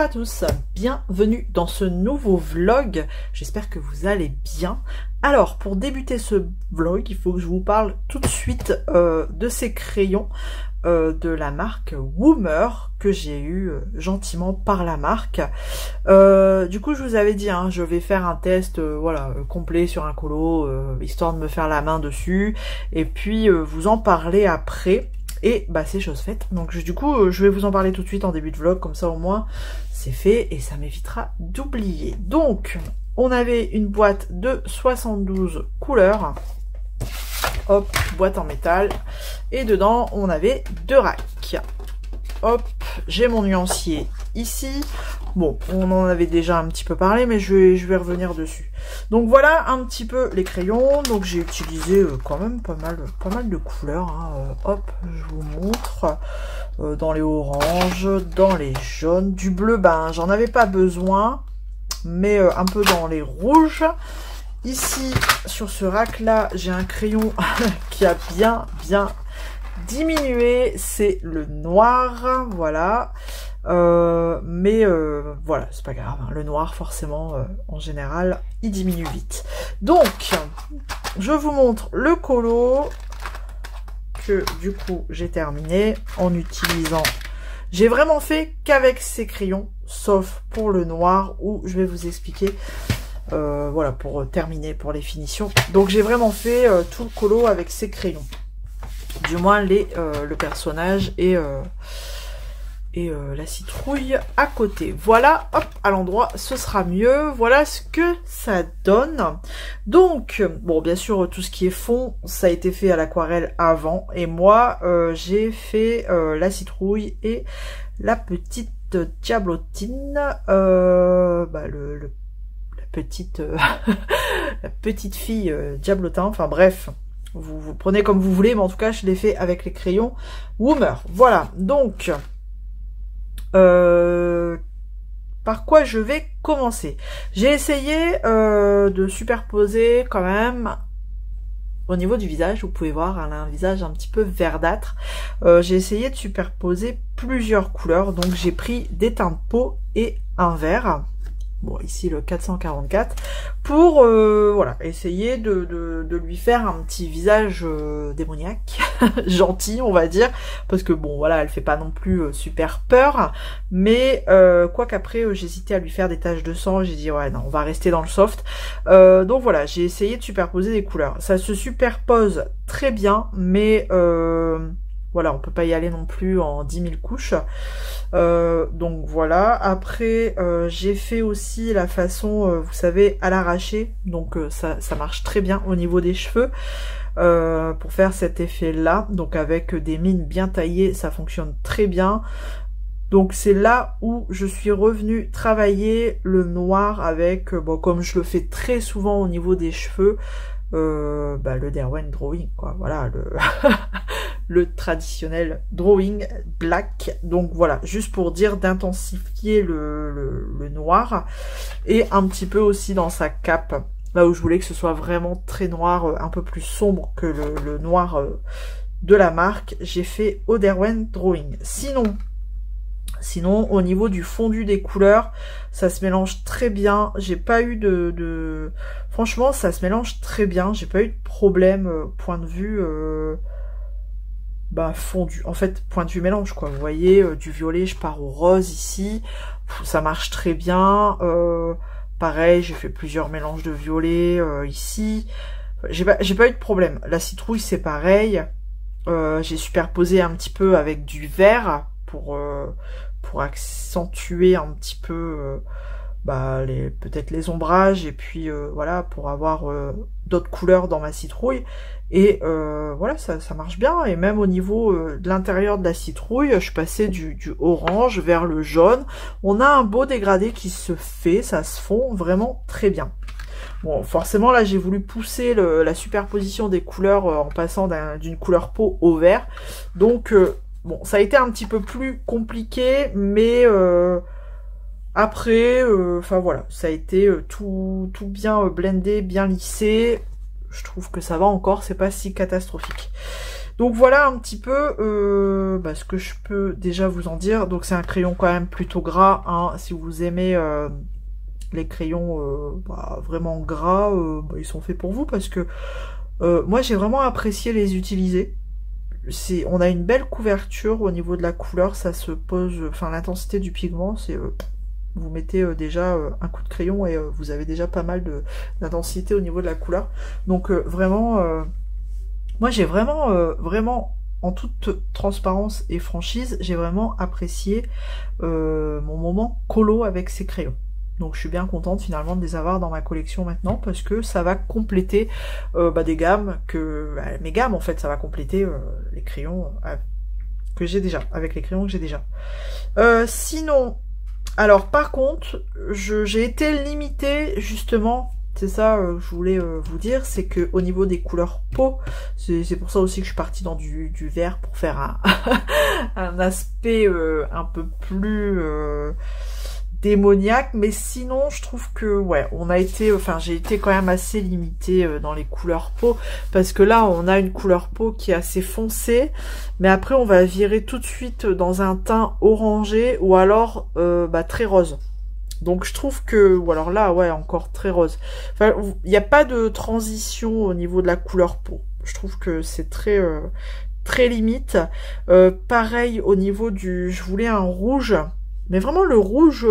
à tous, bienvenue dans ce nouveau vlog, j'espère que vous allez bien. Alors pour débuter ce vlog, il faut que je vous parle tout de suite de ces crayons de la marque Woomer que j'ai eu gentiment par la marque. Du coup je vous avais dit, hein, je vais faire un test complet sur un colo, histoire de me faire la main dessus, et puis vous en parler après. Et bah c'est chose faite, donc du coup je vais vous en parler tout de suite en début de vlog, comme ça au moins c'est fait et ça m'évitera d'oublier. Donc on avait une boîte de 72 couleurs, hop, boîte en métal, et dedans on avait 2 racks. Hop, j'ai mon nuancier ici. Bon, on en avait déjà un petit peu parlé, mais je vais revenir dessus. Donc voilà un petit peu les crayons. Donc j'ai utilisé quand même pas mal de couleurs, hein. Hop, je vous montre. Dans les oranges, dans les jaunes, du bleu, ben j'en avais pas besoin, mais un peu dans les rouges. Ici, sur ce rack là, j'ai un crayon qui a bien diminué, c'est le noir, voilà. Voilà, c'est pas grave, hein. Le noir forcément en général il diminue vite. Donc je vous montre le colo que du coup j'ai terminé en utilisant, j'ai vraiment fait qu'avec ces crayons, sauf pour le noir où je vais vous expliquer. Voilà, pour terminer pour les finitions. Donc j'ai vraiment fait tout le colo avec ces crayons, du moins le personnage et la citrouille à côté. Voilà, hop, à l'endroit, ce sera mieux. Voilà ce que ça donne. Donc, bon, bien sûr, tout ce qui est fond, ça a été fait à l'aquarelle avant. Et moi, j'ai fait la citrouille et la petite diablotine. La petite la petite fille diablotin. Enfin bref, vous prenez comme vous voulez, mais en tout cas, je l'ai fait avec les crayons Woomer. Voilà, donc... par quoi je vais commencer? J'ai essayé de superposer quand même au niveau du visage. Vous pouvez voir, elle a un visage un petit peu verdâtre. J'ai essayé de superposer plusieurs couleurs, donc j'ai pris des teintes de peau et un vert. Bon, ici le 444, pour voilà, essayer de lui faire un petit visage démoniaque, gentil on va dire, parce que bon voilà, elle fait pas non plus super peur, mais quoi qu'après j'hésitais à lui faire des taches de sang, j'ai dit ouais non, on va rester dans le soft. Donc voilà, j'ai essayé de superposer des couleurs, ça se superpose très bien, mais voilà, on peut pas y aller non plus en 10 000 couches. Donc voilà, après j'ai fait aussi la façon, vous savez, à l'arraché, donc ça marche très bien au niveau des cheveux, pour faire cet effet là, donc avec des mines bien taillées, ça fonctionne très bien. Donc c'est là où je suis revenue travailler le noir avec, bon, comme je le fais très souvent au niveau des cheveux, le Derwent Drawing, quoi, voilà, le traditionnel drawing black. Donc voilà, juste pour dire d'intensifier le noir, et un petit peu aussi dans sa cape, là où je voulais que ce soit vraiment très noir, un peu plus sombre que le noir de la marque, j'ai fait au Derwent Drawing. Sinon, au niveau du fondu des couleurs, ça se mélange très bien. J'ai pas eu franchement, ça se mélange très bien. J'ai pas eu de problème point de vue fondu. En fait, point de vue mélange, quoi. Vous voyez, du violet, je pars au rose ici. Ça marche très bien. Pareil, j'ai fait plusieurs mélanges de violet ici. J'ai pas eu de problème. La citrouille, c'est pareil. J'ai superposé un petit peu avec du vert pour accentuer un petit peu peut-être les ombrages, et puis voilà, pour avoir d'autres couleurs dans ma citrouille, et voilà, ça marche bien. Et même au niveau de l'intérieur de la citrouille, je suis passée du orange vers le jaune. On a un beau dégradé qui se fait, ça se fond vraiment très bien. Bon, forcément là j'ai voulu pousser la superposition des couleurs en passant d'une couleur peau au vert, donc bon, ça a été un petit peu plus compliqué, mais après, enfin voilà, ça a été tout bien blendé, bien lissé. Je trouve que ça va encore, c'est pas si catastrophique. Donc voilà un petit peu ce que je peux déjà vous en dire. Donc c'est un crayon quand même plutôt gras, hein. Si vous aimez les crayons vraiment gras, ils sont faits pour vous, parce que moi j'ai vraiment apprécié les utiliser. On a une belle couverture au niveau de la couleur, ça se pose, enfin l'intensité du pigment, c'est vous mettez déjà un coup de crayon et vous avez déjà pas mal d'intensité au niveau de la couleur. Donc vraiment, moi j'ai vraiment en toute transparence et franchise, j'ai vraiment apprécié mon moment colo avec ces crayons. Donc je suis bien contente finalement de les avoir dans ma collection maintenant, parce que ça va compléter des gammes mes gammes en fait, ça va compléter les crayons que j'ai déjà, avec les crayons que j'ai déjà. Sinon, alors par contre, j'ai été limitée justement, c'est ça que je voulais vous dire, c'est que au niveau des couleurs peau, c'est pour ça aussi que je suis partie dans du vert pour faire un aspect un peu plus démoniaque, mais sinon je trouve que ouais, j'ai été quand même assez limitée dans les couleurs peau, parce que là on a une couleur peau qui est assez foncée, mais après on va virer tout de suite dans un teint orangé, ou alors très rose. Donc je trouve que, ou alors là ouais, encore très rose. Enfin, il n'y a pas de transition au niveau de la couleur peau. Je trouve que c'est très limite. Pareil au niveau je voulais un rouge, mais vraiment le rouge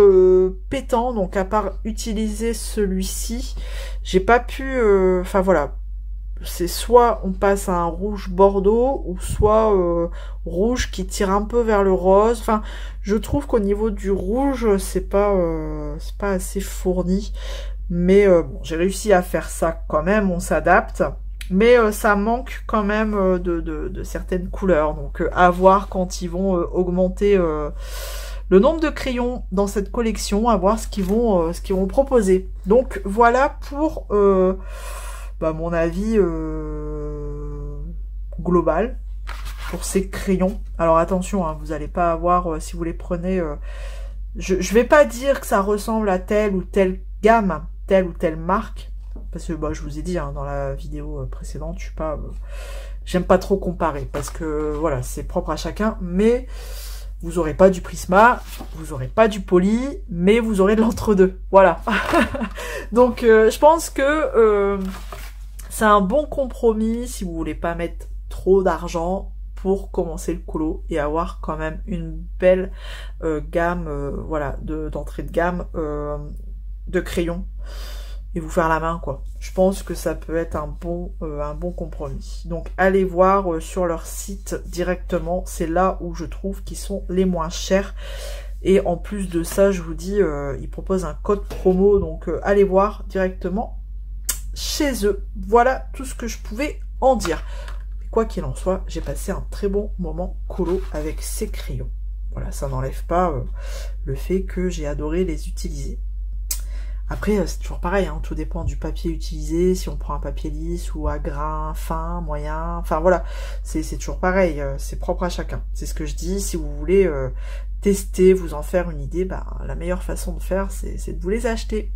pétant, donc à part utiliser celui-ci, j'ai pas pu, enfin voilà, c'est soit on passe à un rouge bordeaux, ou soit rouge qui tire un peu vers le rose. Enfin, je trouve qu'au niveau du rouge, c'est pas assez fourni, mais bon, j'ai réussi à faire ça quand même, on s'adapte. Mais ça manque quand même de certaines couleurs, donc à voir quand ils vont augmenter le nombre de crayons dans cette collection, à voir ce qu'ils vont proposer. Donc voilà pour mon avis global pour ces crayons. Alors attention, hein, vous n'allez pas avoir, si vous les prenez, je vais pas dire que ça ressemble à telle ou telle gamme, telle ou telle marque, parce que je vous ai dit dans la vidéo précédente, j'aime pas trop comparer, parce que voilà, c'est propre à chacun, mais vous aurez pas du Prisma, vous aurez pas du Poly, mais vous aurez de l'entre-deux. Voilà. Donc je pense que c'est un bon compromis si vous voulez pas mettre trop d'argent pour commencer le colo et avoir quand même une belle gamme d'entrée de gamme de crayons, et vous faire la main quoi. Je pense que ça peut être un bon compromis. Donc allez voir sur leur site directement, c'est là où je trouve qu'ils sont les moins chers. Et en plus de ça, je vous dis, ils proposent un code promo, donc allez voir directement chez eux. Voilà tout ce que je pouvais en dire. Quoi qu'il en soit, j'ai passé un très bon moment colo avec ces crayons. Voilà, ça n'enlève pas le fait que j'ai adoré les utiliser. Après, c'est toujours pareil, hein, tout dépend du papier utilisé, si on prend un papier lisse ou à grain, fin, moyen, enfin voilà, c'est toujours pareil, c'est propre à chacun. C'est ce que je dis, si vous voulez tester, vous en faire une idée, la meilleure façon de faire, c'est de vous les acheter.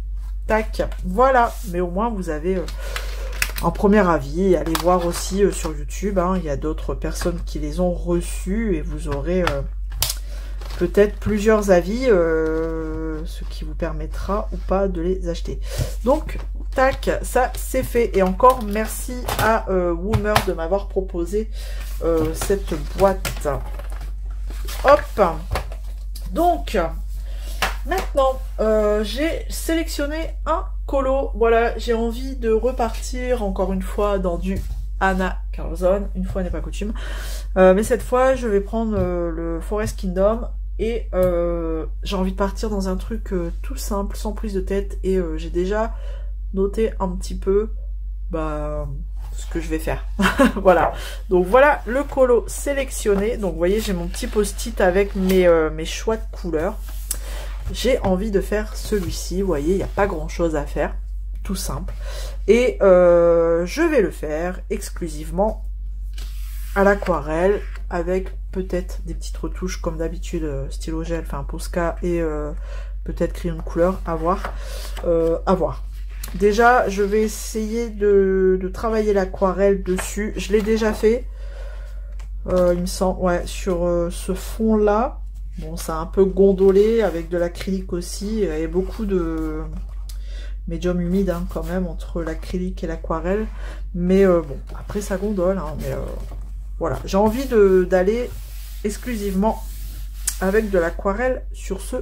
Tac, voilà, mais au moins vous avez un premier avis. Allez voir aussi sur YouTube, il y a d'autres personnes qui les ont reçus, et vous aurez peut-être plusieurs avis, ce qui vous permettra ou pas de les acheter. Donc, tac, ça c'est fait. Et encore merci à Woomer de m'avoir proposé cette boîte. Hop. Donc, maintenant, j'ai sélectionné un colo. Voilà, j'ai envie de repartir encore une fois dans du Anna Carlson. Une fois n'est pas coutume. Mais cette fois, je vais prendre le Forest Kingdom. Et j'ai envie de partir dans un truc tout simple, sans prise de tête. Et j'ai déjà noté un petit peu ce que je vais faire. Voilà. Donc voilà le colo sélectionné. Donc vous voyez, j'ai mon petit post-it avec mes choix de couleurs. J'ai envie de faire celui-ci. Vous voyez, il n'y a pas grand-chose à faire. Tout simple. Et je vais le faire exclusivement à l'aquarelle, avec peut-être des petites retouches comme d'habitude, stylo gel, enfin Posca, et peut-être crayon de couleur, à voir. Déjà, je vais essayer de travailler l'aquarelle dessus. Je l'ai déjà fait. Il me semble, ouais, sur ce fond-là. Bon, c'est un peu gondolé avec de l'acrylique aussi, et beaucoup de médium humide hein, quand même entre l'acrylique et l'aquarelle. Mais bon, après ça gondole, hein, mais voilà. J'ai envie d'aller exclusivement avec de l'aquarelle sur ce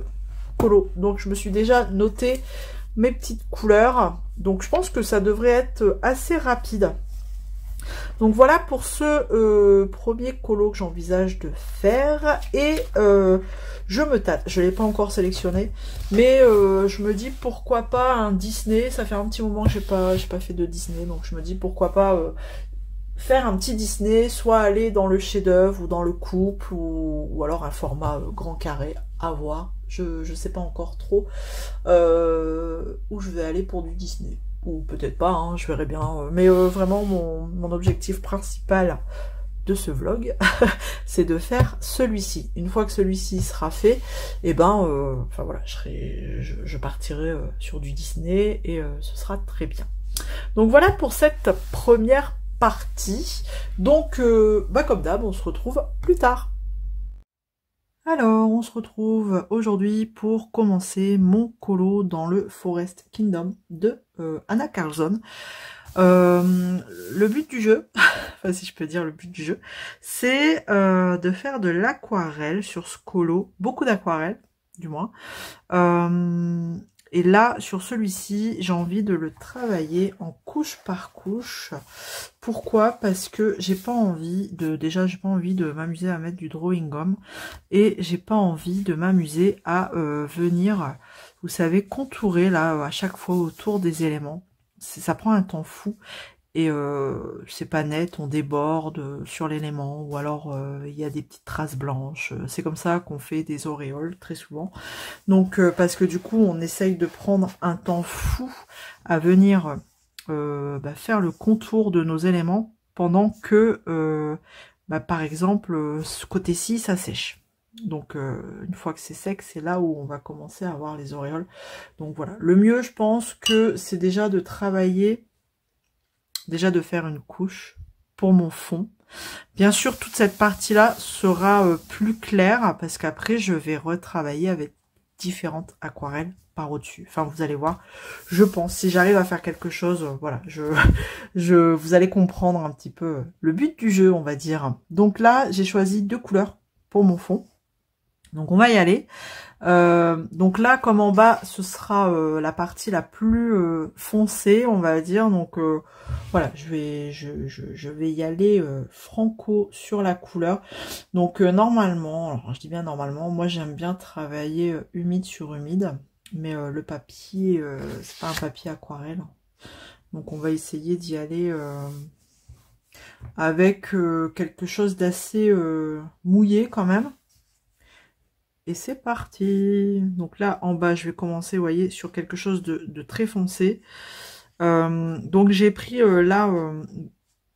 colo. Donc je me suis déjà noté mes petites couleurs. Donc je pense que ça devrait être assez rapide. Donc voilà pour ce premier colo que j'envisage de faire. Et je me tâte. Je ne l'ai pas encore sélectionné. Mais je me dis pourquoi pas un Disney. Ça fait un petit moment que j'ai pas fait de Disney. Donc je me dis pourquoi pas faire un petit Disney. Soit aller dans le chef-d'œuvre ou dans le couple. Ou alors un format grand carré à voir. Je sais pas encore trop où je vais aller pour du Disney. Ou peut-être pas, hein, je verrai bien. Mais vraiment, mon objectif principal de ce vlog, c'est de faire celui-ci. Une fois que celui-ci sera fait, et ben, enfin voilà, je partirai sur du Disney et ce sera très bien. Donc voilà pour cette première partie. Donc, bah comme d'hab, on se retrouve plus tard. Alors, on se retrouve aujourd'hui pour commencer mon colo dans le Forest Kingdom de Anna Carlson. Le but du jeu, enfin si je peux dire le but du jeu, c'est de faire de l'aquarelle sur ce colo, beaucoup d'aquarelle du moins. Et là, sur celui-ci, j'ai envie de le travailler en couche par couche. Pourquoi? Parce que j'ai pas envie de... Déjà, j'ai pas envie de m'amuser à mettre du drawing gum. Et j'ai pas envie de m'amuser à venir, vous savez, contourer là, à chaque fois autour des éléments. Ça prend un temps fou. Et c'est pas net, on déborde sur l'élément, ou alors il y a des petites traces blanches. C'est comme ça qu'on fait des auréoles, très souvent. Donc, parce que du coup, on essaye de prendre un temps fou à venir faire le contour de nos éléments, pendant que, par exemple, ce côté-ci, ça sèche. Donc, une fois que c'est sec, c'est là où on va commencer à avoir les auréoles. Donc voilà, le mieux, je pense que c'est déjà de travailler... Déjà de faire une couche pour mon fond. Bien sûr, toute cette partie-là sera plus claire parce qu'après, je vais retravailler avec différentes aquarelles par au-dessus. Enfin, vous allez voir, je pense, si j'arrive à faire quelque chose, voilà, vous allez comprendre un petit peu le but du jeu, on va dire. Donc là, j'ai choisi 2 couleurs pour mon fond. Donc on va y aller. Donc là, comme en bas, ce sera la partie la plus foncée, on va dire. Donc voilà, je vais y aller franco sur la couleur. Donc normalement, alors je dis bien normalement, moi j'aime bien travailler humide sur humide, mais le papier, c'est pas un papier aquarelle. Donc on va essayer d'y aller avec quelque chose d'assez mouillé quand même. Et c'est parti. Donc là, en bas, je vais commencer, vous voyez, sur quelque chose de très foncé. Donc j'ai pris là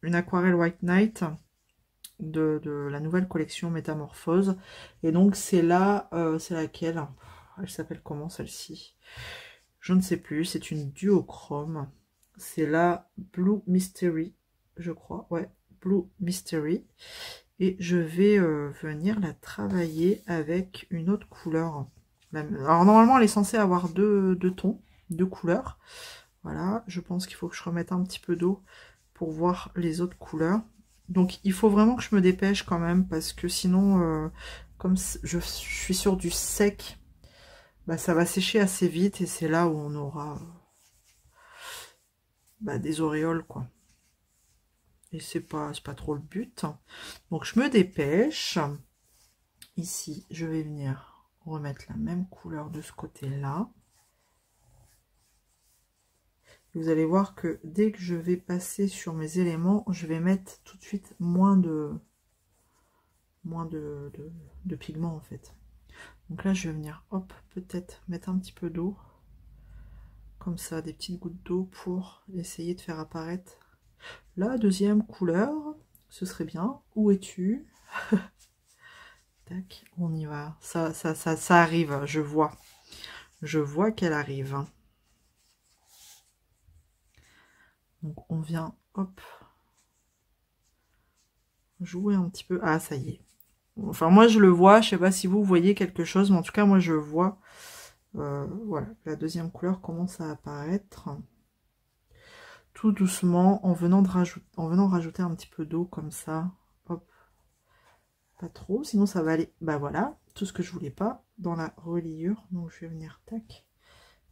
une aquarelle White Knight de la nouvelle collection Métamorphose. Et donc c'est là, c'est laquelle? Elle s'appelle comment celle-ci? Je ne sais plus. C'est une duochrome. C'est la Blue Mystery, je crois. Ouais, Blue Mystery. Et je vais venir la travailler avec une autre couleur. Alors normalement elle est censée avoir deux tons, 2 couleurs. Voilà, je pense qu'il faut que je remette un petit peu d'eau pour voir les autres couleurs. Donc il faut vraiment que je me dépêche quand même, parce que sinon, comme je suis sur du sec, bah, ça va sécher assez vite et c'est là où on aura des auréoles quoi. Et c'est pas trop le but. Donc je me dépêche. Ici, je vais venir remettre la même couleur de ce côté-là. Vous allez voir que dès que je vais passer sur mes éléments, je vais mettre tout de suite moins de pigments en fait. Donc là, je vais venir, hop, peut-être mettre un petit peu d'eau. Comme ça, des petites gouttes d'eau pour essayer de faire apparaître la deuxième couleur. Ce serait bien. Où es-tu? Tac, on y va. Ça arrive, je vois. Je vois qu'elle arrive. Donc on vient, hop. jouer un petit peu. Ah, ça y est. Enfin, moi, je le vois. Je sais pas si vous voyez quelque chose, mais en tout cas, moi, je vois. Voilà, la deuxième couleur commence à apparaître. Tout doucement, en venant rajouter un petit peu d'eau comme ça. Hop. Pas trop, sinon ça va aller. Bah voilà, tout ce que je voulais pas dans la reliure. Donc, je vais venir, tac,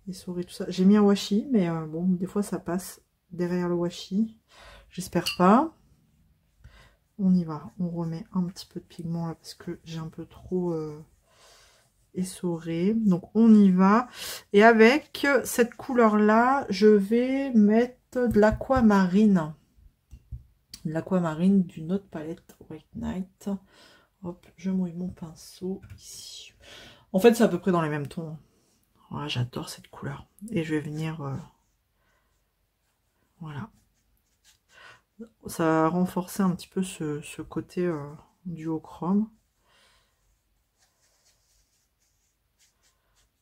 essorer tout ça. J'ai mis un washi, mais bon, des fois, ça passe derrière le washi. J'espère pas. On y va, on remet un petit peu de pigment là parce que j'ai un peu trop essoré. Donc on y va. Et avec cette couleur là, je vais mettre de l'aquamarine. De l'aquamarine d'une autre palette White Night. Hop, je mouille mon pinceau ici. En fait, c'est à peu près dans les mêmes tons. Voilà, j'adore cette couleur. Et je vais venir... voilà. Ça va renforcer un petit peu ce côté duochrome.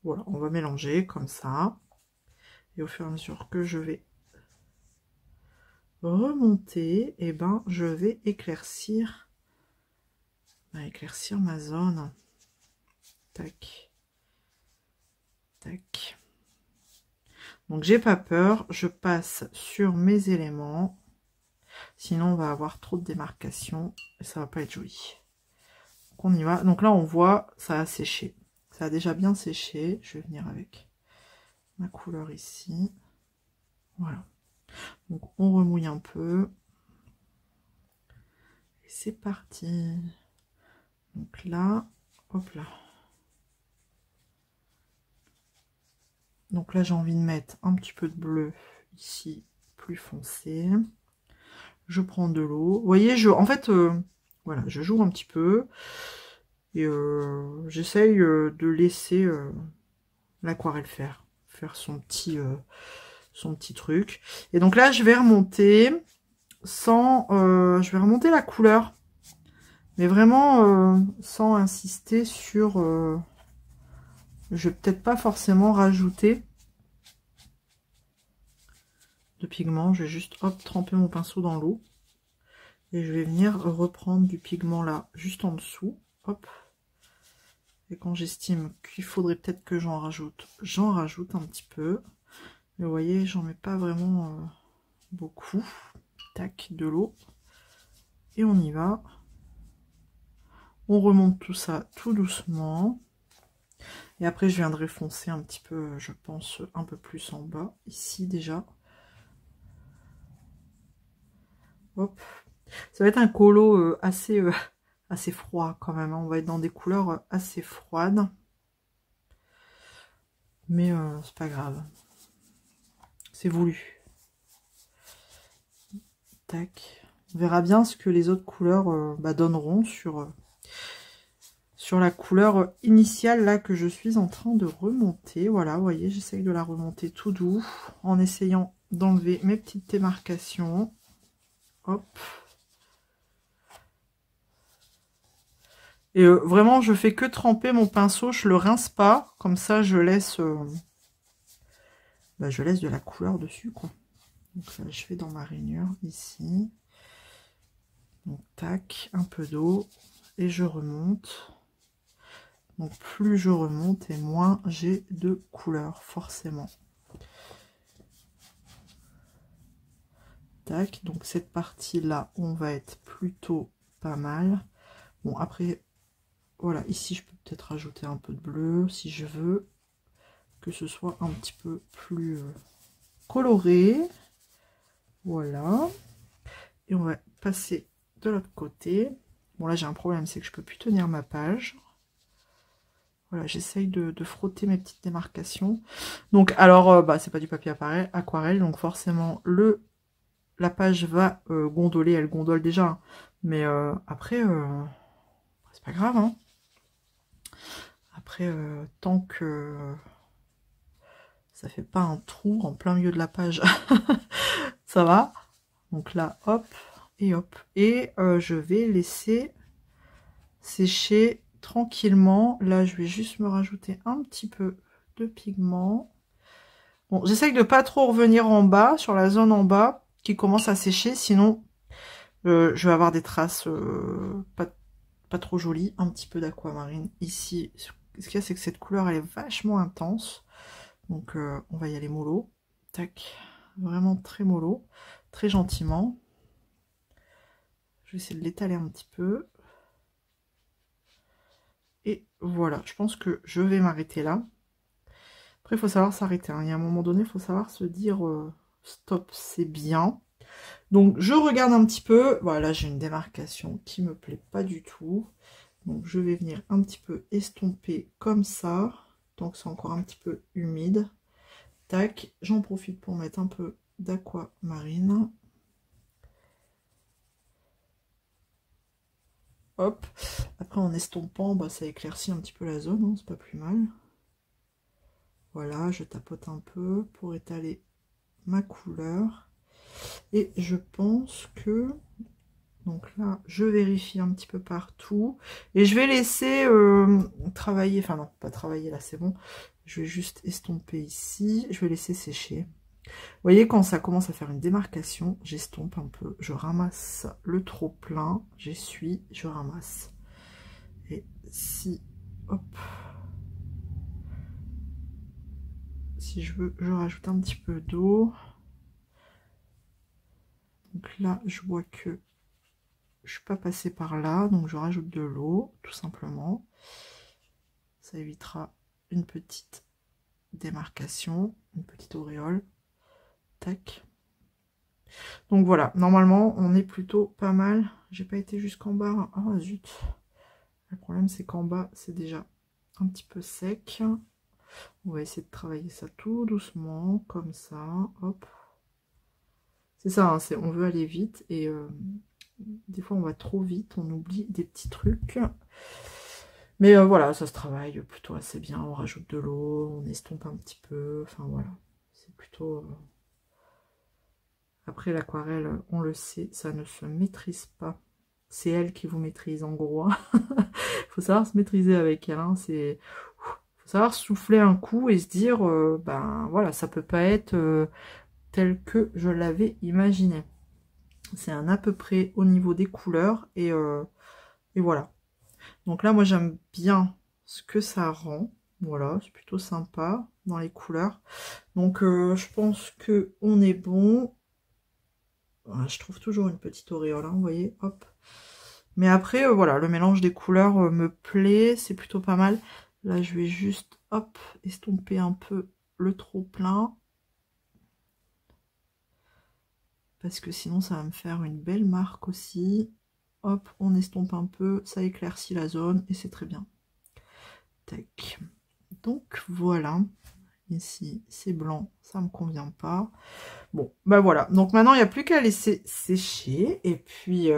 Voilà, on va mélanger comme ça. Et au fur et à mesure que je vais remonter, et ben je vais éclaircir ma zone. Tac. Tac. Donc j'ai pas peur, je passe sur mes éléments. Sinon on va avoir trop de démarcation et ça va pas être joli. Donc on y va. Donc là on voit ça a séché. Ça a déjà bien séché. Je vais venir avec ma couleur ici. Voilà. Donc on remouille un peu. Et c'est parti. Donc là, hop là. Donc là j'ai envie de mettre un petit peu de bleu ici, plus foncé. Je prends de l'eau. Vous voyez, en fait, voilà, je joue un petit peu. Et j'essaye de laisser l'aquarelle faire son petit truc. Et donc là, je vais remonter je vais remonter la couleur. Mais vraiment sans insister sur... je vais peut-être pas forcément rajouter de pigment. Je vais juste, hop, tremper mon pinceau dans l'eau. Et je vais venir reprendre du pigment là, juste en dessous. Hop. Et quand j'estime qu'il faudrait peut-être que j'en rajoute un petit peu. Mais vous voyez, j'en mets pas vraiment beaucoup. Tac, de l'eau. Et on y va. On remonte tout ça tout doucement. Et après, je viendrai foncer un petit peu, je pense, un peu plus en bas. Ici, déjà. Hop. Ça va être un colo assez froid, quand même. Hein. On va être dans des couleurs assez froides. Mais c'est pas grave. C'est voulu. Tac. On verra bien ce que les autres couleurs donneront sur la couleur initiale là que je suis en train de remonter. Voilà, vous voyez, j'essaye de la remonter tout doux en essayant d'enlever mes petites démarcations. Hop. Et vraiment, je fais que tremper mon pinceau, je le rince pas. Comme ça, je laisse de la couleur dessus, quoi. Donc là, je vais dans ma rainure, ici. Donc, tac, un peu d'eau. Et je remonte. Donc, plus je remonte et moins j'ai de couleur, forcément. Tac, donc cette partie-là, on va être plutôt pas mal. Bon, après, voilà, ici, je peux peut-être rajouter un peu de bleu, si je veux. Que ce soit un petit peu plus coloré. Voilà. Et on va passer de l'autre côté. Bon, là, j'ai un problème, c'est que je peux plus tenir ma page. Voilà, j'essaye de frotter mes petites démarcations. Donc, alors, c'est pas du papier aquarelle, donc forcément, la page va gondoler, elle gondole déjà. Hein. Mais après, c'est pas grave. Hein. Après, tant que ça fait pas un trou en plein milieu de la page, ça va. Donc là, hop, et hop. Et je vais laisser sécher tranquillement. Là, je vais juste me rajouter un petit peu de pigment. Bon, j'essaye de pas trop revenir en bas, sur la zone en bas, qui commence à sécher, sinon Je vais avoir des traces pas trop jolies. Un petit peu d'aquamarine ici. Ce qu'il y a, c'est que cette couleur, elle est vachement intense. Donc, on va y aller mollo. Tac. Vraiment très mollo. Très gentiment. Je vais essayer de l'étaler un petit peu. Et voilà. Je pense que je vais m'arrêter là. Après, il faut savoir s'arrêter. Hein. Il y a un moment donné, il faut savoir se dire stop, c'est bien. Donc, je regarde un petit peu. Voilà, j'ai une démarcation qui me plaît pas du tout. Donc, je vais venir un petit peu estomper comme ça. Tant que c'est encore un petit peu humide. Tac. J'en profite pour mettre un peu d'aquamarine. Hop. Après, en estompant, bah, ça éclaircit un petit peu la zone. Hein, c'est pas plus mal. Voilà, je tapote un peu pour étaler ma couleur. Et je pense que... Donc là, je vérifie un petit peu partout. Et je vais laisser travailler. Enfin non, pas travailler là, c'est bon. Je vais juste estomper ici. Je vais laisser sécher. Vous voyez, quand ça commence à faire une démarcation, j'estompe un peu. Je ramasse le trop plein. J'essuie, je ramasse. Et si... Hop. Si je veux, je rajoute un petit peu d'eau. Donc là, je vois que je suis pas passée par là, donc je rajoute de l'eau, tout simplement. Ça évitera une petite démarcation, une petite auréole. Tac. Donc voilà, normalement, on est plutôt pas mal. J'ai pas été jusqu'en bas. Oh zut. Le problème, c'est qu'en bas, c'est déjà un petit peu sec. On va essayer de travailler ça tout doucement, comme ça. Hop. C'est ça, hein, on veut aller vite et des fois on va trop vite, on oublie des petits trucs. Mais voilà, ça se travaille plutôt assez bien. On rajoute de l'eau, on estompe un petit peu. Enfin voilà, c'est plutôt... Après l'aquarelle, on le sait, ça ne se maîtrise pas. C'est elle qui vous maîtrise en gros. Il faut savoir se maîtriser avec elle. Hein. Il faut savoir souffler un coup et se dire, ben voilà, ça peut pas être tel que je l'avais imaginé. C'est un à peu près au niveau des couleurs et voilà. Donc là, moi, j'aime bien ce que ça rend. Voilà, c'est plutôt sympa dans les couleurs. Donc, je pense que on est bon. Voilà, je trouve toujours une petite auréole, hein, vous voyez, hop. Mais après, voilà, le mélange des couleurs me plaît, c'est plutôt pas mal. Là, je vais juste, hop, estomper un peu le trop plein. Parce que sinon, ça va me faire une belle marque aussi. Hop, on estompe un peu, ça éclaircit la zone et c'est très bien. Tac. Donc voilà, ici c'est blanc, ça me convient pas. Bon, bah voilà, donc maintenant il n'y a plus qu'à laisser sécher. Et puis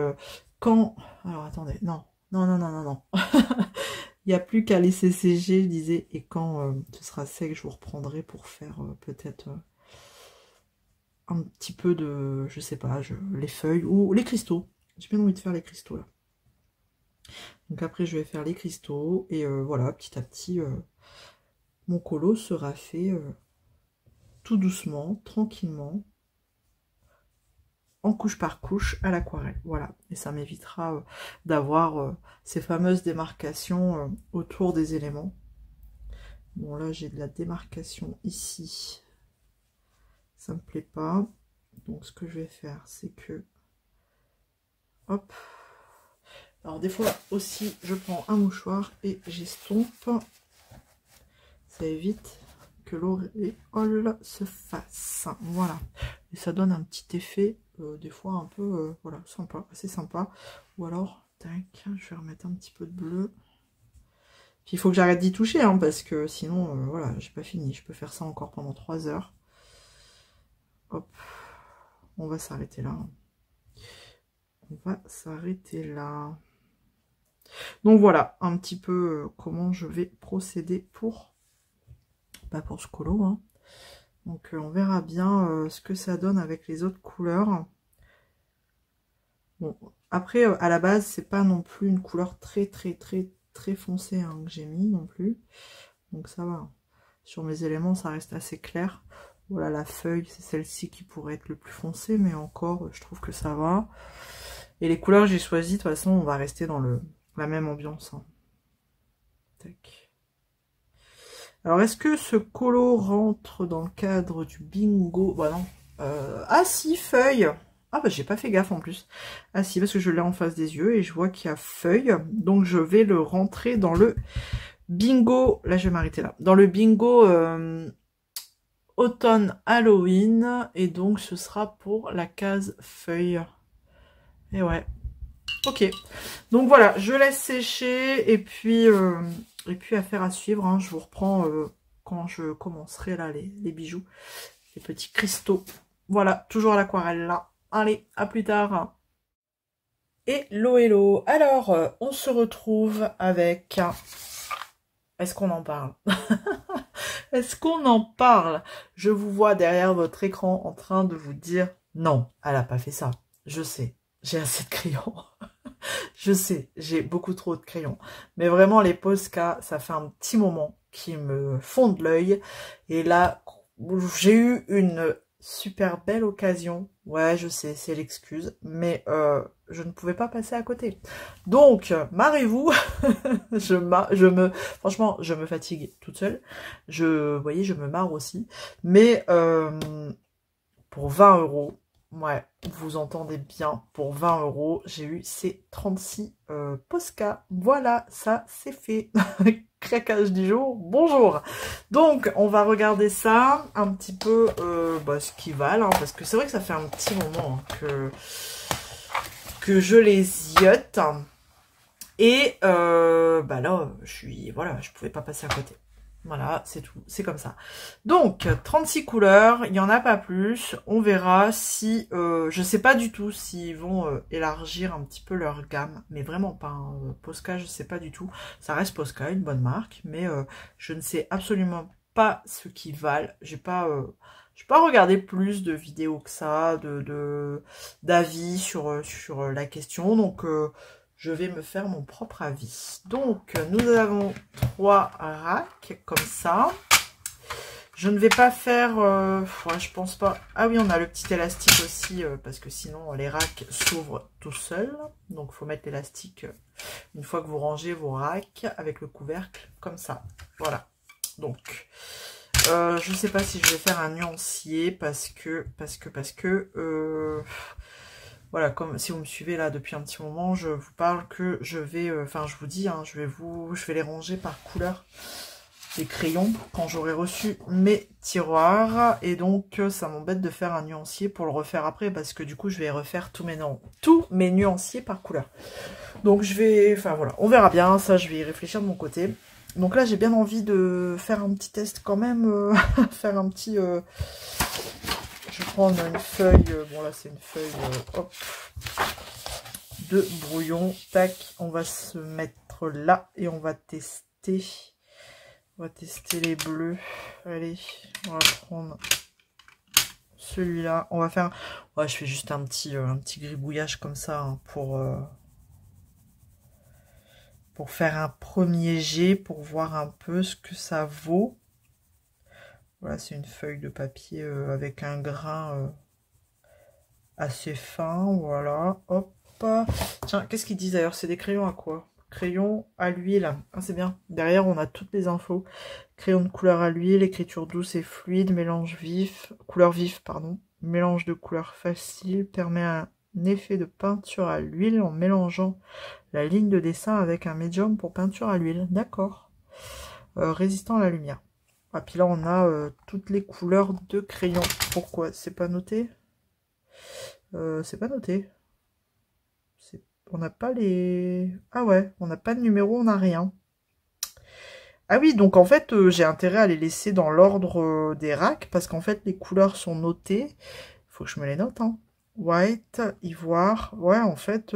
quand... Alors attendez, non. Il n'y a plus qu'à laisser sécher, je disais, et quand ce sera sec, je vous reprendrai pour faire peut-être un petit peu de, je sais pas, les feuilles ou les cristaux. J'ai bien envie de faire les cristaux là. Donc après je vais faire les cristaux et voilà, petit à petit mon colo sera fait tout doucement, tranquillement, en couche par couche à l'aquarelle. Voilà, et ça m'évitera d'avoir ces fameuses démarcations autour des éléments. Bon là j'ai de la démarcation ici, ça me plaît pas. Donc ce que je vais faire c'est que hop. Alors des fois aussi je prends un mouchoir et j'estompe. Ça évite que l'auréole se fasse. Voilà. Et ça donne un petit effet, des fois un peu, voilà, sympa, assez sympa. Ou alors, tac, je vais remettre un petit peu de bleu. Puis il faut que j'arrête d'y toucher, hein, parce que sinon, voilà, j'ai pas fini. Je peux faire ça encore pendant 3 heures. Hop. On va s'arrêter là. On va s'arrêter là. Donc voilà, un petit peu comment je vais procéder pour... Pas pour ce colo, hein. Donc on verra bien ce que ça donne avec les autres couleurs. Bon, après à la base c'est pas non plus une couleur très foncée hein, que j'ai mis non plus. Donc ça va. Sur mes éléments ça reste assez clair. Voilà, la feuille c'est celle-ci qui pourrait être le plus foncée, mais encore je trouve que ça va. Et les couleurs que j'ai choisies, de toute façon, on va rester dans la même ambiance. Hein. Tac. Alors, est-ce que ce colo rentre dans le cadre du bingo? Bah non. Ah si, feuille. Ah bah j'ai pas fait gaffe en plus. Ah si, parce que je l'ai en face des yeux et je vois qu'il y a feuille. Donc je vais le rentrer dans le bingo. Là, je vais m'arrêter là. Dans le bingo automne Halloween. Et donc ce sera pour la case feuille. Et ouais. Ok. Donc voilà, je laisse sécher et puis affaire à suivre. Hein. Je vous reprends quand je commencerai là les bijoux, les petits cristaux. Voilà, toujours à l'aquarelle là. Allez, à plus tard. Hello, hello. Alors, on se retrouve avec... Est-ce qu'on en parle? Est-ce qu'on en parle? Je vous vois derrière votre écran en train de vous dire non, elle a pas fait ça. Je sais, j'ai assez de crayons. Je sais, j'ai beaucoup trop de crayons. Mais vraiment, les Posca, ça fait un petit moment qu'ils me fondent l'œil. Et là, j'ai eu une super belle occasion. Ouais, je sais, c'est l'excuse. Mais je ne pouvais pas passer à côté. Donc, marrez-vous. Franchement, je me fatigue toute seule. Vous voyez, je me marre aussi. Mais pour 20 €, ouais, vous entendez bien, pour 20 €, j'ai eu ces 36 Posca. Voilà, ça c'est fait. Craquage du jour, bonjour. Donc, on va regarder ça un petit peu, ce qu'ils valent, hein, parce que c'est vrai que ça fait un petit moment hein, que je les ziote. Et là, je pouvais pas passer à côté. Voilà, c'est tout, c'est comme ça. Donc, 36 couleurs, il n'y en a pas plus. On verra si, je sais pas du tout s'ils vont élargir un petit peu leur gamme, mais vraiment pas. Hein. Posca, je sais pas du tout. Ça reste Posca, une bonne marque, mais je ne sais absolument pas ce qu'ils valent. J'ai pas regardé plus de vidéos que ça, d'avis sur la question, donc... je vais me faire mon propre avis. Donc, nous avons 3 racks, comme ça. Je ne vais pas faire... je pense pas... Ah oui, on a le petit élastique aussi, parce que sinon, les racks s'ouvrent tout seuls. Donc, il faut mettre l'élastique une fois que vous rangez vos racks, avec le couvercle, comme ça. Voilà. Donc, je ne sais pas si je vais faire un nuancier, parce que... Voilà, comme si vous me suivez là depuis un petit moment, je vous parle que je vais, je vous dis, hein, je vais les ranger par couleur des crayons quand j'aurai reçu mes tiroirs. Et donc, ça m'embête de faire un nuancier pour le refaire après, parce que du coup, je vais refaire tous mes nuanciers par couleur. Donc, voilà, on verra bien, ça, je vais y réfléchir de mon côté. Donc là, j'ai bien envie de faire un petit test quand même, faire un petit... Je vais prendre une feuille, bon là c'est une feuille, hop, de brouillon, tac, on va se mettre là et on va tester les bleus. Allez, on va prendre celui-là, on va faire, ouais, je fais juste un petit gribouillage comme ça hein, pour faire un premier jet, pour voir un peu ce que ça vaut. Voilà, c'est une feuille de papier avec un grain assez fin, voilà, hop. Tiens, qu'est-ce qu'ils disent d'ailleurs? C'est des crayons à quoi? Crayons à l'huile, ah, c'est bien. Derrière, on a toutes les infos. Crayon de couleur à l'huile, écriture douce et fluide, couleur vive, pardon. Mélange de couleurs facile, permet un effet de peinture à l'huile en mélangeant la ligne de dessin avec un médium pour peinture à l'huile. D'accord. Résistant à la lumière. Ah, puis là, on a toutes les couleurs de crayon. Pourquoi? C'est pas noté? C'est pas noté. On n'a pas les... Ah ouais, on n'a pas de numéro, on n'a rien. Ah oui, donc en fait, j'ai intérêt à les laisser dans l'ordre des racks, parce qu'en fait, les couleurs sont notées. Il faut que je me les note, hein. White, ivoire. Ouais, en fait,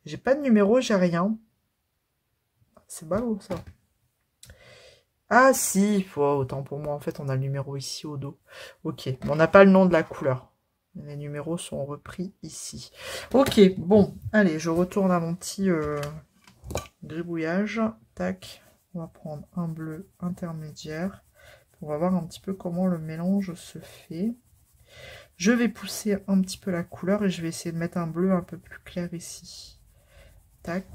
j'ai pas de numéro, j'ai rien. C'est ballot, ça. Ah si, autant pour moi, en fait, on a le numéro ici au dos. Ok, mais on n'a pas le nom de la couleur. Les numéros sont repris ici. Ok, bon, allez, je retourne à mon petit gribouillage. Tac, on va prendre un bleu intermédiaire. On va voir un petit peu comment le mélange se fait. Je vais pousser un petit peu la couleur et je vais essayer de mettre un bleu un peu plus clair ici. Tac.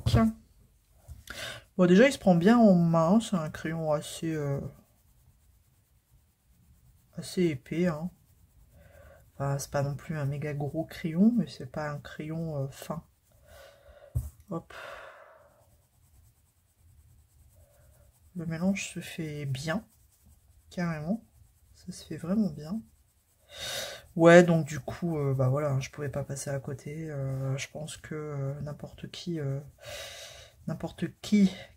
Bon, déjà, il se prend bien en main. C'est un crayon assez épais. Hein. Enfin, c'est pas non plus un méga gros crayon, mais c'est pas un crayon fin. Hop. Le mélange se fait bien. Carrément. Ça se fait vraiment bien. Ouais, donc du coup, bah voilà, je pouvais pas passer à côté. Je pense que n'importe qui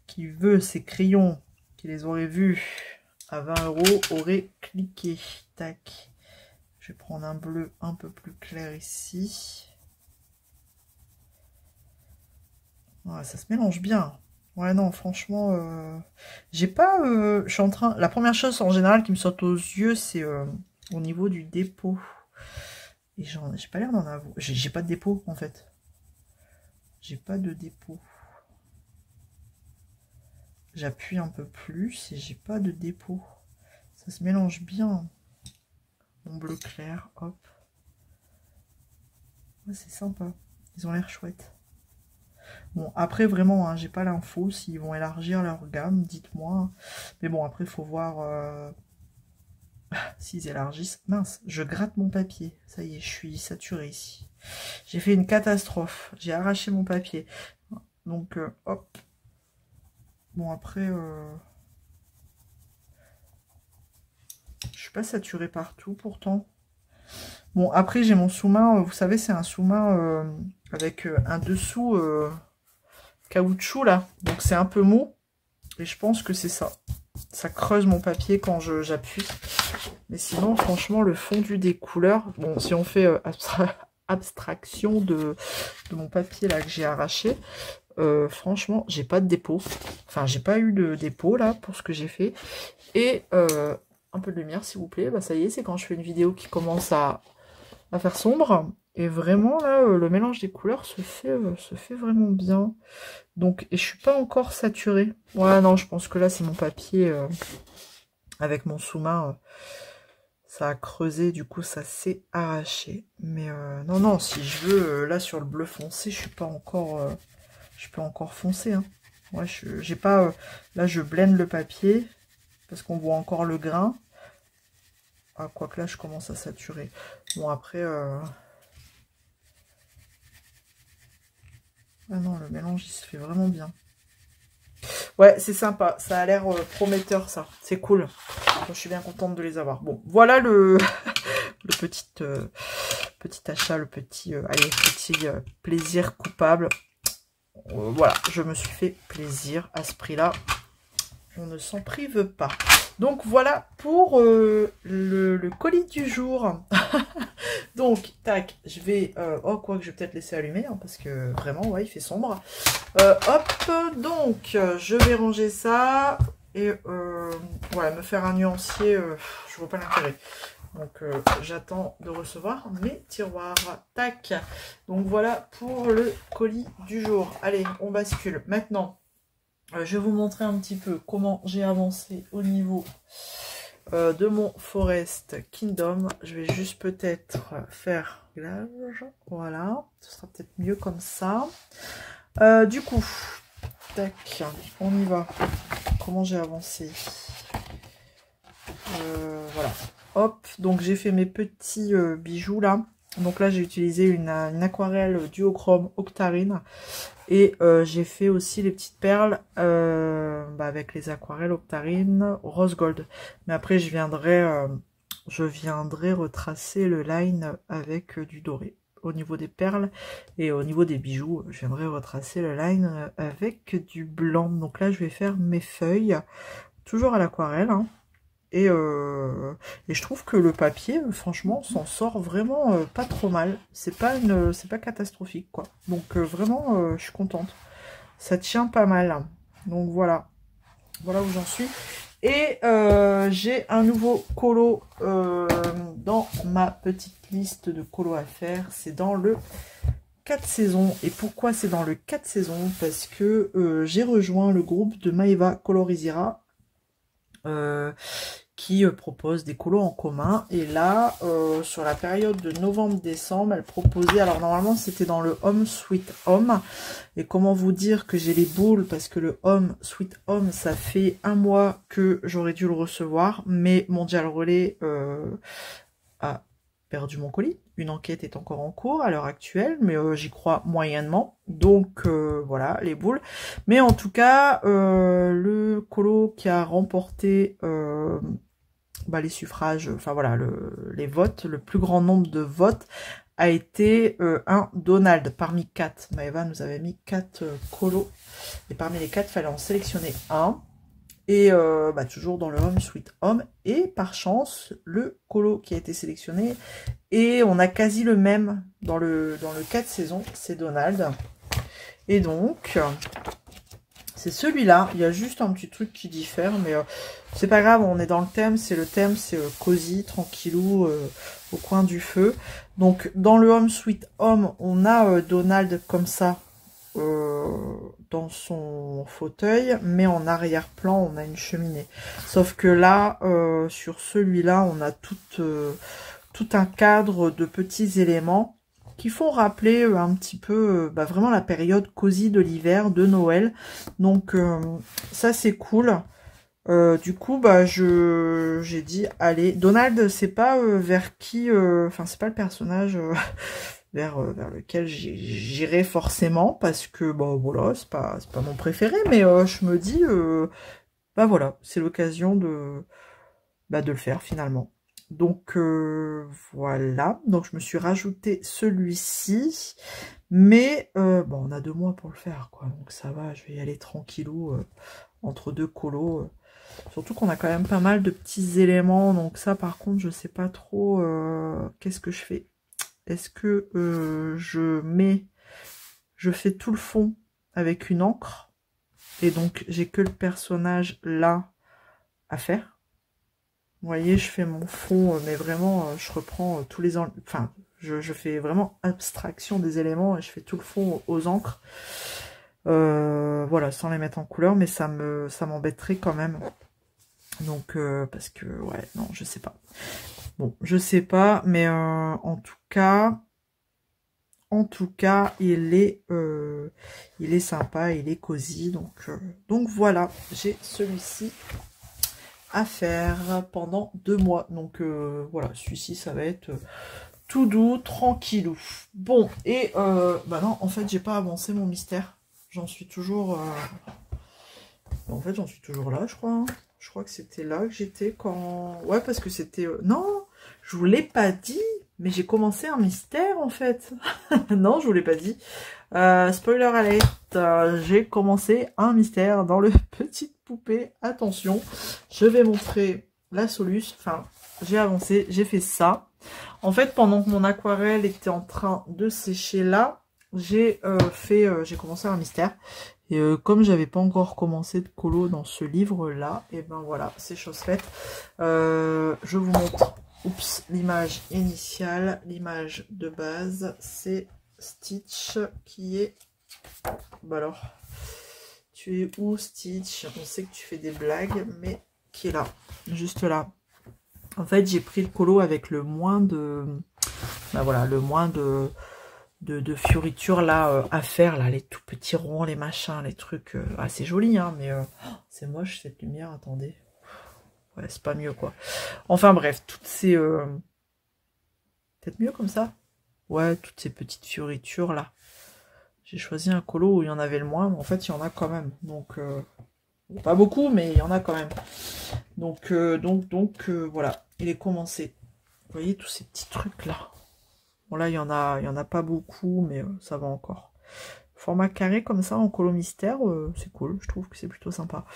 qui veut ces crayons, qui les aurait vus à 20 € aurait cliqué. Tac. Je vais prendre un bleu un peu plus clair ici. Ouais, ça se mélange bien. Ouais, non, franchement, j'ai pas... je suis en train... La première chose en général qui me saute aux yeux, c'est au niveau du dépôt. Et j'ai pas l'air d'en avoir. J'ai pas de dépôt, en fait. J'ai pas de dépôt. J'appuie un peu plus et j'ai pas de dépôt. Ça se mélange bien. Mon bleu clair, hop. Ouais, c'est sympa. Ils ont l'air chouettes. Bon, après, vraiment, hein, j'ai pas l'info. S'ils vont élargir leur gamme, dites-moi. Mais bon, après, il faut voir s'ils élargissent. Mince, je gratte mon papier. Ça y est, je suis saturée ici. J'ai fait une catastrophe. J'ai arraché mon papier. Donc, hop. Bon, après... je suis pas saturée partout, pourtant. Bon, après, j'ai mon sous-main. Vous savez, c'est un sous-main avec un dessous caoutchouc, là. Donc, c'est un peu mou. Et je pense que c'est ça. Ça creuse mon papier quand j'appuie. Mais sinon, franchement, le fondu des couleurs... Bon, si on fait abstraction de mon papier, là, que j'ai arraché... franchement, j'ai pas de dépôt. Enfin, j'ai pas eu de dépôt, là, pour ce que j'ai fait. Et... un peu de lumière, s'il vous plaît. Bah, ça y est, c'est quand je fais une vidéo qui commence à faire sombre. Et vraiment, là, le mélange des couleurs se fait vraiment bien. Donc, et je suis pas encore saturée. Ouais, non, je pense que là, c'est mon papier avec mon sous-main. Ça a creusé, du coup, ça s'est arraché. Mais non, non, si je veux, là, sur le bleu foncé, je suis pas encore... je peux encore foncer. Hein. Ouais, j'ai pas... là, je blende le papier parce qu'on voit encore le grain. Ah, quoique là, je commence à saturer. Bon, après... ah non, le mélange, il se fait vraiment bien. Ouais, c'est sympa. Ça a l'air prometteur, ça. C'est cool. Donc, je suis bien contente de les avoir. Bon, voilà le, le petit achat, le petit, allez, petit plaisir coupable. Voilà, je me suis fait plaisir à ce prix-là. On ne s'en prive pas. Donc voilà pour le colis du jour. Donc, tac, je vais... oh, quoi que je vais peut-être laisser allumer, hein, parce que vraiment, ouais, il fait sombre. Hop, donc, je vais ranger ça. Et, voilà, me faire un nuancier, je vois pas l'intérêt. Donc, j'attends de recevoir mes tiroirs. Tac. Donc, voilà pour le colis du jour. Allez, on bascule. Maintenant... je vais vous montrer un petit peu comment j'ai avancé au niveau de mon Forest Kingdom. Je vais juste peut-être faire réglage. Voilà, ce sera peut-être mieux comme ça. Du coup, tac, on y va. Comment j'ai avancé. Voilà, hop. Donc j'ai fait mes petits bijoux là. Donc là j'ai utilisé une aquarelle duochrome Octarine. Et j'ai fait aussi les petites perles avec les aquarelles Octarine Rose Gold. Mais après je viendrai retracer le line avec du doré. Au niveau des perles et au niveau des bijoux, je viendrai retracer le line avec du blanc. Donc là je vais faire mes feuilles, toujours à l'aquarelle. Hein. Et je trouve que le papier, franchement, s'en sort vraiment pas trop mal. C'est pas catastrophique, quoi. Donc vraiment, je suis contente. Ça tient pas mal. Donc voilà. Voilà où j'en suis. Et j'ai un nouveau colo dans ma petite liste de colos à faire. C'est dans le 4 saisons. Et pourquoi c'est dans le 4 saisons? Parce que j'ai rejoint le groupe de Maeva Colorizira. qui propose des colos en commun. Et là, sur la période de novembre-décembre, elle proposait, alors normalement c'était dans le Home Sweet Home, et comment vous dire que j'ai les boules, parce que le Home Sweet Home, ça fait un mois que j'aurais dû le recevoir, mais Mondial Relais a perdu mon colis. Une enquête est encore en cours à l'heure actuelle, mais j'y crois moyennement. Donc voilà, les boules. Mais en tout cas, le colo qui a remporté les suffrages, enfin voilà, les votes, le plus grand nombre de votes a été un Donald parmi 4. Maëva nous avait mis 4 colos. Et parmi les 4, il fallait en sélectionner un. Et toujours dans le Home Sweet Home. Et par chance, le colo qui a été sélectionné, et on a quasi le même dans le 4 saisons, c'est Donald. Et donc, c'est celui-là. Il y a juste un petit truc qui diffère, mais c'est pas grave, on est dans le thème. C'est cosy, tranquillou, au coin du feu. Donc, dans le Home Sweet Home, on a Donald comme ça, dans son fauteuil, mais en arrière-plan on a une cheminée. Sauf que là, sur celui-là, on a tout un cadre de petits éléments qui font rappeler un petit peu vraiment la période cosy de l'hiver, de Noël. Donc ça c'est cool. Du coup, j'ai dit, allez, Donald, c'est pas vers qui, enfin c'est pas le personnage vers lequel j'irai forcément, parce que voilà, c'est pas mon préféré, mais je me dis voilà, c'est l'occasion de le faire finalement. Donc voilà, donc je me suis rajouté celui-ci, mais on a 2 mois pour le faire quoi, donc ça va, je vais y aller tranquillou entre 2 colos, surtout qu'on a quand même pas mal de petits éléments, donc ça par contre je sais pas trop qu'est-ce que je fais. Est-ce que je fais tout le fond avec une encre, et donc j'ai que le personnage là à faire. Vous voyez, je fais mon fond, mais vraiment, je reprends tous les... Enfin, je fais vraiment abstraction des éléments, et je fais tout le fond aux encres. Voilà, sans les mettre en couleur, mais ça m'embêterait quand même. Donc, parce que, ouais, non, je sais pas. Bon, je sais pas, mais en tout cas, il est sympa, il est cosy, donc voilà, j'ai celui-ci à faire pendant 2 mois. Donc voilà, celui-ci, ça va être tout doux, tranquillou. Bon, et non, en fait, j'ai pas avancé mon mystère. J'en suis toujours... En fait, j'en suis toujours là, je crois. Hein. Je crois que c'était là que j'étais quand... Ouais, parce que c'était... Non, je vous l'ai pas dit, mais j'ai commencé un mystère, en fait. Non, je vous l'ai pas dit. Spoiler alert, j'ai commencé un mystère dans le Petite Poupée. Attention, je vais montrer la solution. Enfin, j'ai avancé, j'ai fait ça. En fait, pendant que mon aquarelle était en train de sécher là, j'ai commencé un mystère. Et comme j'avais pas encore commencé de colo dans ce livre-là, et ben voilà, c'est chose faite. Je vous montre, l'image initiale, l'image de base, c'est Stitch qui est... alors, tu es où Stitch? On sait que tu fais des blagues, mais qui est là, juste là. En fait, j'ai pris le colo avec le moins de... voilà, le moins de fioritures là à faire, là, les tout petits ronds, les machins, les trucs. C'est joli, hein, mais c'est moche cette lumière, attendez. Ouais, c'est pas mieux, quoi. Enfin bref, toutes ces... Peut-être mieux comme ça? Ouais, toutes ces petites fioritures là. J'ai choisi un colo où il y en avait le moins, mais en fait il y en a quand même. Donc pas beaucoup, mais il y en a quand même. Donc voilà, il est commencé. Vous voyez tous ces petits trucs là. Bon là il y en a pas beaucoup, mais ça va encore. Format carré comme ça en colo mystère, c'est cool, je trouve que c'est plutôt sympa.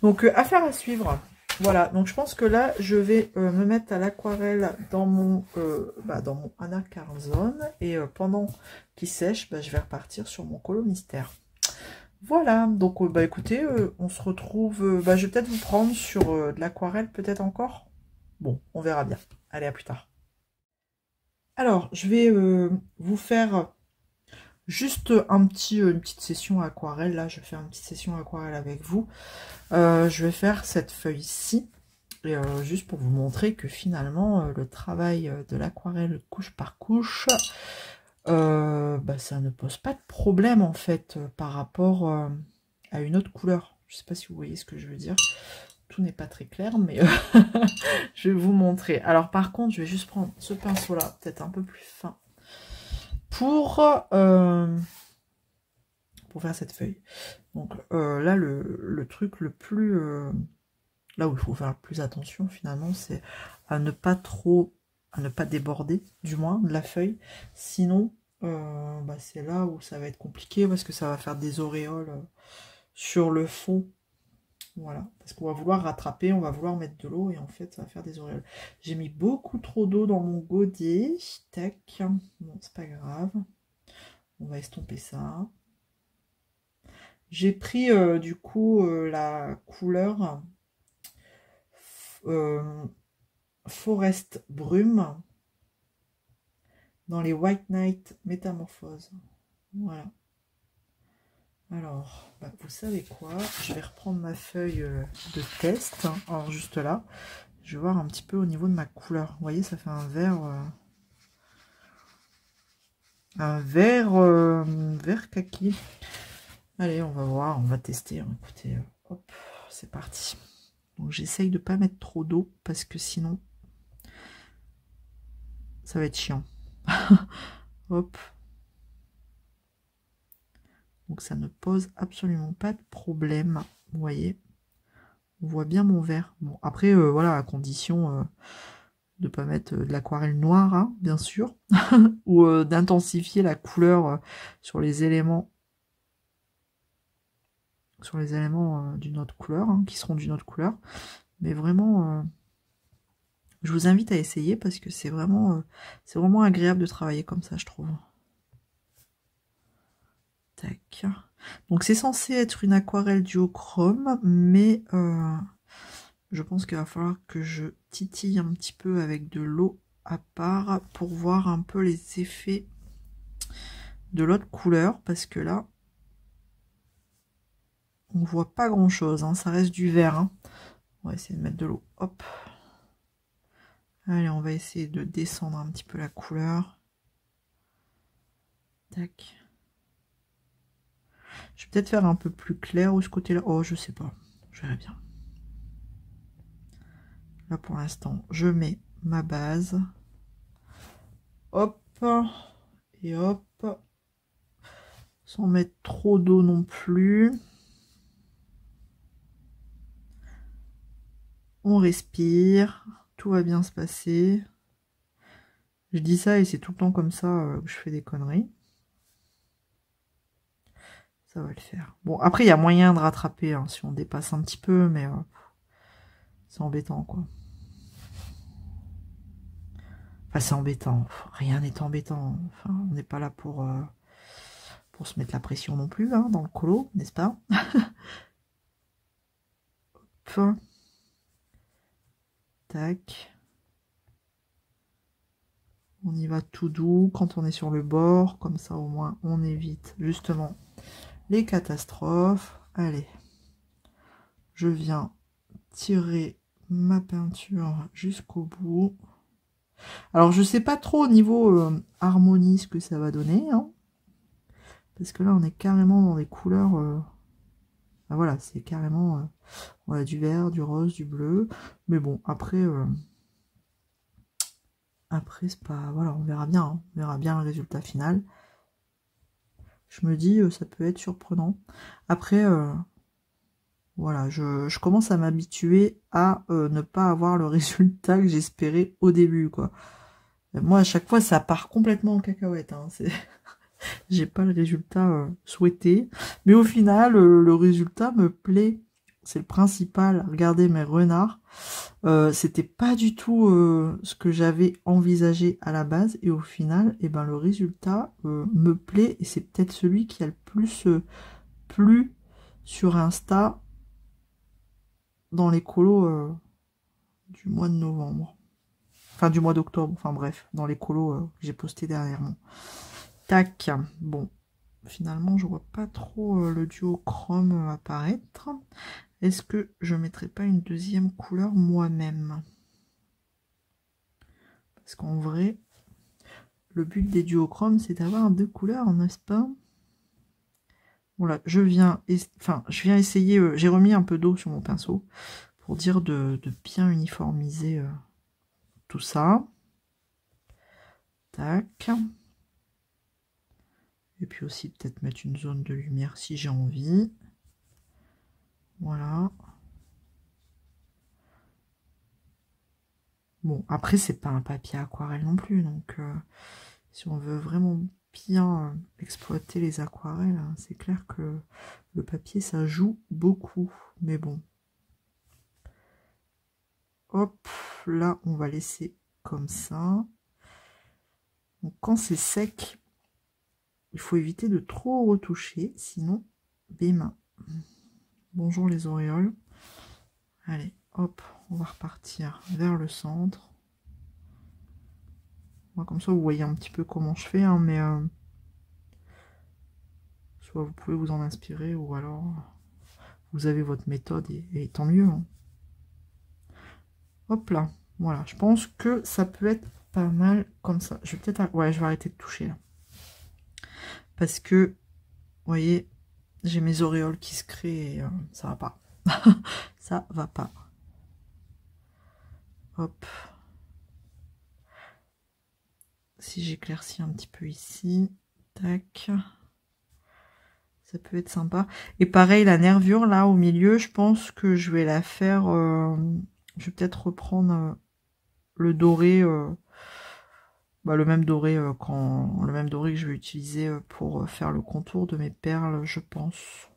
Donc affaire à suivre. Voilà, donc je pense que là, je vais me mettre à l'aquarelle dans mon Anna Carzone. Et pendant qu'il sèche, je vais repartir sur mon colo mystère. Voilà, donc écoutez, on se retrouve... je vais peut-être vous prendre sur de l'aquarelle, peut-être encore. Bon, on verra bien. Allez, à plus tard. Alors, je vais vous faire... juste une petite session aquarelle. Là, je vais faire une petite session aquarelle avec vous. Je vais faire cette feuille-ci. Et juste pour vous montrer que finalement, le travail de l'aquarelle couche par couche, bah, ça ne pose pas de problème en fait par rapport à une autre couleur. Je sais pas si vous voyez ce que je veux dire. Tout n'est pas très clair, mais je vais vous montrer. Alors par contre, je vais juste prendre ce pinceau-là, peut-être un peu plus fin, pour faire cette feuille. Donc là, le truc le plus... là où il faut faire le plus attention finalement, c'est à ne pas déborder, du moins, de la feuille. Sinon, bah, c'est là où ça va être compliqué parce que ça va faire des auréoles sur le fond. Voilà, parce qu'on va vouloir rattraper, on va vouloir mettre de l'eau et en fait ça va faire des auréoles. J'ai mis beaucoup trop d'eau dans mon godet. Tac, bon c'est pas grave. On va estomper ça. J'ai pris du coup la couleur Forest Brume dans les White Night Métamorphose. Voilà. Alors, bah, vous savez quoi? Je vais reprendre ma feuille de test. Alors juste là, je vais voir un petit peu au niveau de ma couleur. Vous voyez, ça fait un vert... vert kaki. Allez, on va voir, on va tester. Écoutez, hop, c'est parti. Donc j'essaye de pas mettre trop d'eau parce que sinon ça va être chiant. Hop. Donc ça ne pose absolument pas de problème. Vous voyez, on voit bien mon vert. Bon après voilà, à condition de pas mettre de l'aquarelle noire, hein, bien sûr, ou d'intensifier la couleur sur les éléments. D'une autre couleur, hein, qui seront d'une autre couleur. Mais vraiment, je vous invite à essayer parce que c'est vraiment agréable de travailler comme ça, je trouve. Tac. Donc c'est censé être une aquarelle duochrome, mais je pense qu'il va falloir que je titille un petit peu avec de l'eau à part pour voir un peu les effets de l'autre couleur, parce que là, on voit pas grand chose, hein, ça reste du vert. Hein. On va essayer de mettre de l'eau. Hop. Allez, on va essayer de descendre un petit peu la couleur. Tac. Je vais peut-être faire un peu plus clair de ce côté-là. Oh, je sais pas. Je verrai bien. Là, pour l'instant, je mets ma base. Hop. Et hop. Sans mettre trop d'eau non plus. On respire. Tout va bien se passer. Je dis ça et c'est tout le temps comme ça que je fais des conneries. Ça va le faire. Bon, après, il y a moyen de rattraper hein, si on dépasse un petit peu, mais c'est embêtant, quoi. Enfin, c'est embêtant. Rien n'est embêtant. Enfin, on n'est pas là pour se mettre la pression non plus, hein, dans le colo, n'est-ce pas? Hop. Tac. On y va tout doux quand on est sur le bord, comme ça au moins on évite justement les catastrophes. Allez, je viens tirer ma peinture jusqu'au bout. Alors je sais pas trop au niveau harmonie ce que ça va donner, hein, parce que là on est carrément dans des couleurs... ben voilà, c'est carrément on a du vert, du rose, du bleu, mais bon après... Après, c'est pas... Voilà, on verra bien. Hein. On verra bien le résultat final. Je me dis, ça peut être surprenant. Après, voilà, je commence à m'habituer à ne pas avoir le résultat que j'espérais au début, quoi. Moi, à chaque fois, ça part complètement en cacahuète. Hein. J'ai pas le résultat souhaité. Mais au final, le résultat me plaît. C'est le principal. Regardez mes renards. C'était pas du tout ce que j'avais envisagé à la base. Et au final, eh ben, le résultat me plaît. Et c'est peut-être celui qui a le plus plu sur Insta dans les colos du mois de novembre. Enfin, du mois d'octobre. Enfin bref, dans les colos que j'ai posté dernièrement. Tac. Bon. Finalement, je vois pas trop le duochrome apparaître. est-ce que je mettrai pas une deuxième couleur moi-même? Parce qu'en vrai, le but des duochromes, c'est d'avoir 2 couleurs, n'est-ce pas? Voilà, je viens essayer, j'ai remis un peu d'eau sur mon pinceau pour dire de bien uniformiser tout ça. Tac. Et puis aussi peut-être mettre une zone de lumière si j'ai envie. Voilà. Bon, après, c'est pas un papier aquarelle non plus, donc si on veut vraiment bien exploiter les aquarelles, hein, c'est clair que le papier, ça joue beaucoup, mais bon. Hop, là, on va laisser comme ça. Donc, quand c'est sec, il faut éviter de trop retoucher, sinon, bim. Bonjour les auréoles. Allez, hop, on va repartir vers le centre. Moi, comme ça, vous voyez un petit peu comment je fais, hein, mais soit vous pouvez vous en inspirer, ou alors vous avez votre méthode et tant mieux. Hein. Hop là, voilà, je pense que ça peut être pas mal comme ça. Je vais peut-être, ouais, je vais arrêter de toucher là, parce que, vous voyez, j'ai mes auréoles qui se créent, et ça va pas. Ça va pas. Hop. Si j'éclaircis un petit peu ici, tac, ça peut être sympa. Et pareil, la nervure là au milieu, je pense que je vais la faire, je vais peut-être reprendre le doré, le même doré le même doré que je vais utiliser pour faire le contour de mes perles, je pense.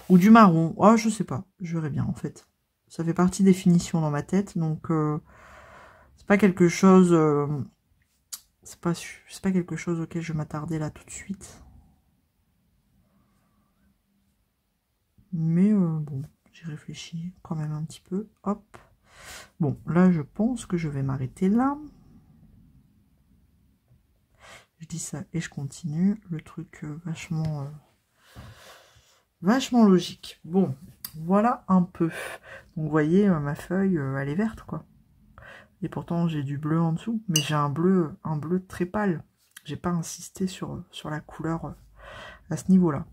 Ou du marron, oh je sais pas, je verrai bien en fait. Ça fait partie des finitions dans ma tête, donc c'est pas quelque chose... c'est pas quelque chose auquel je vais m'attarder là tout de suite. Mais bon, j'y réfléchis quand même un petit peu. Hop. Bon, là, je pense que je vais m'arrêter là. Je dis ça et je continue. Le truc vachement logique. Bon, voilà un peu. Donc, vous voyez, ma feuille, elle est verte, quoi. Et pourtant, j'ai du bleu en dessous. Mais j'ai un bleu très pâle. J'ai pas insisté sur la couleur à ce niveau-là.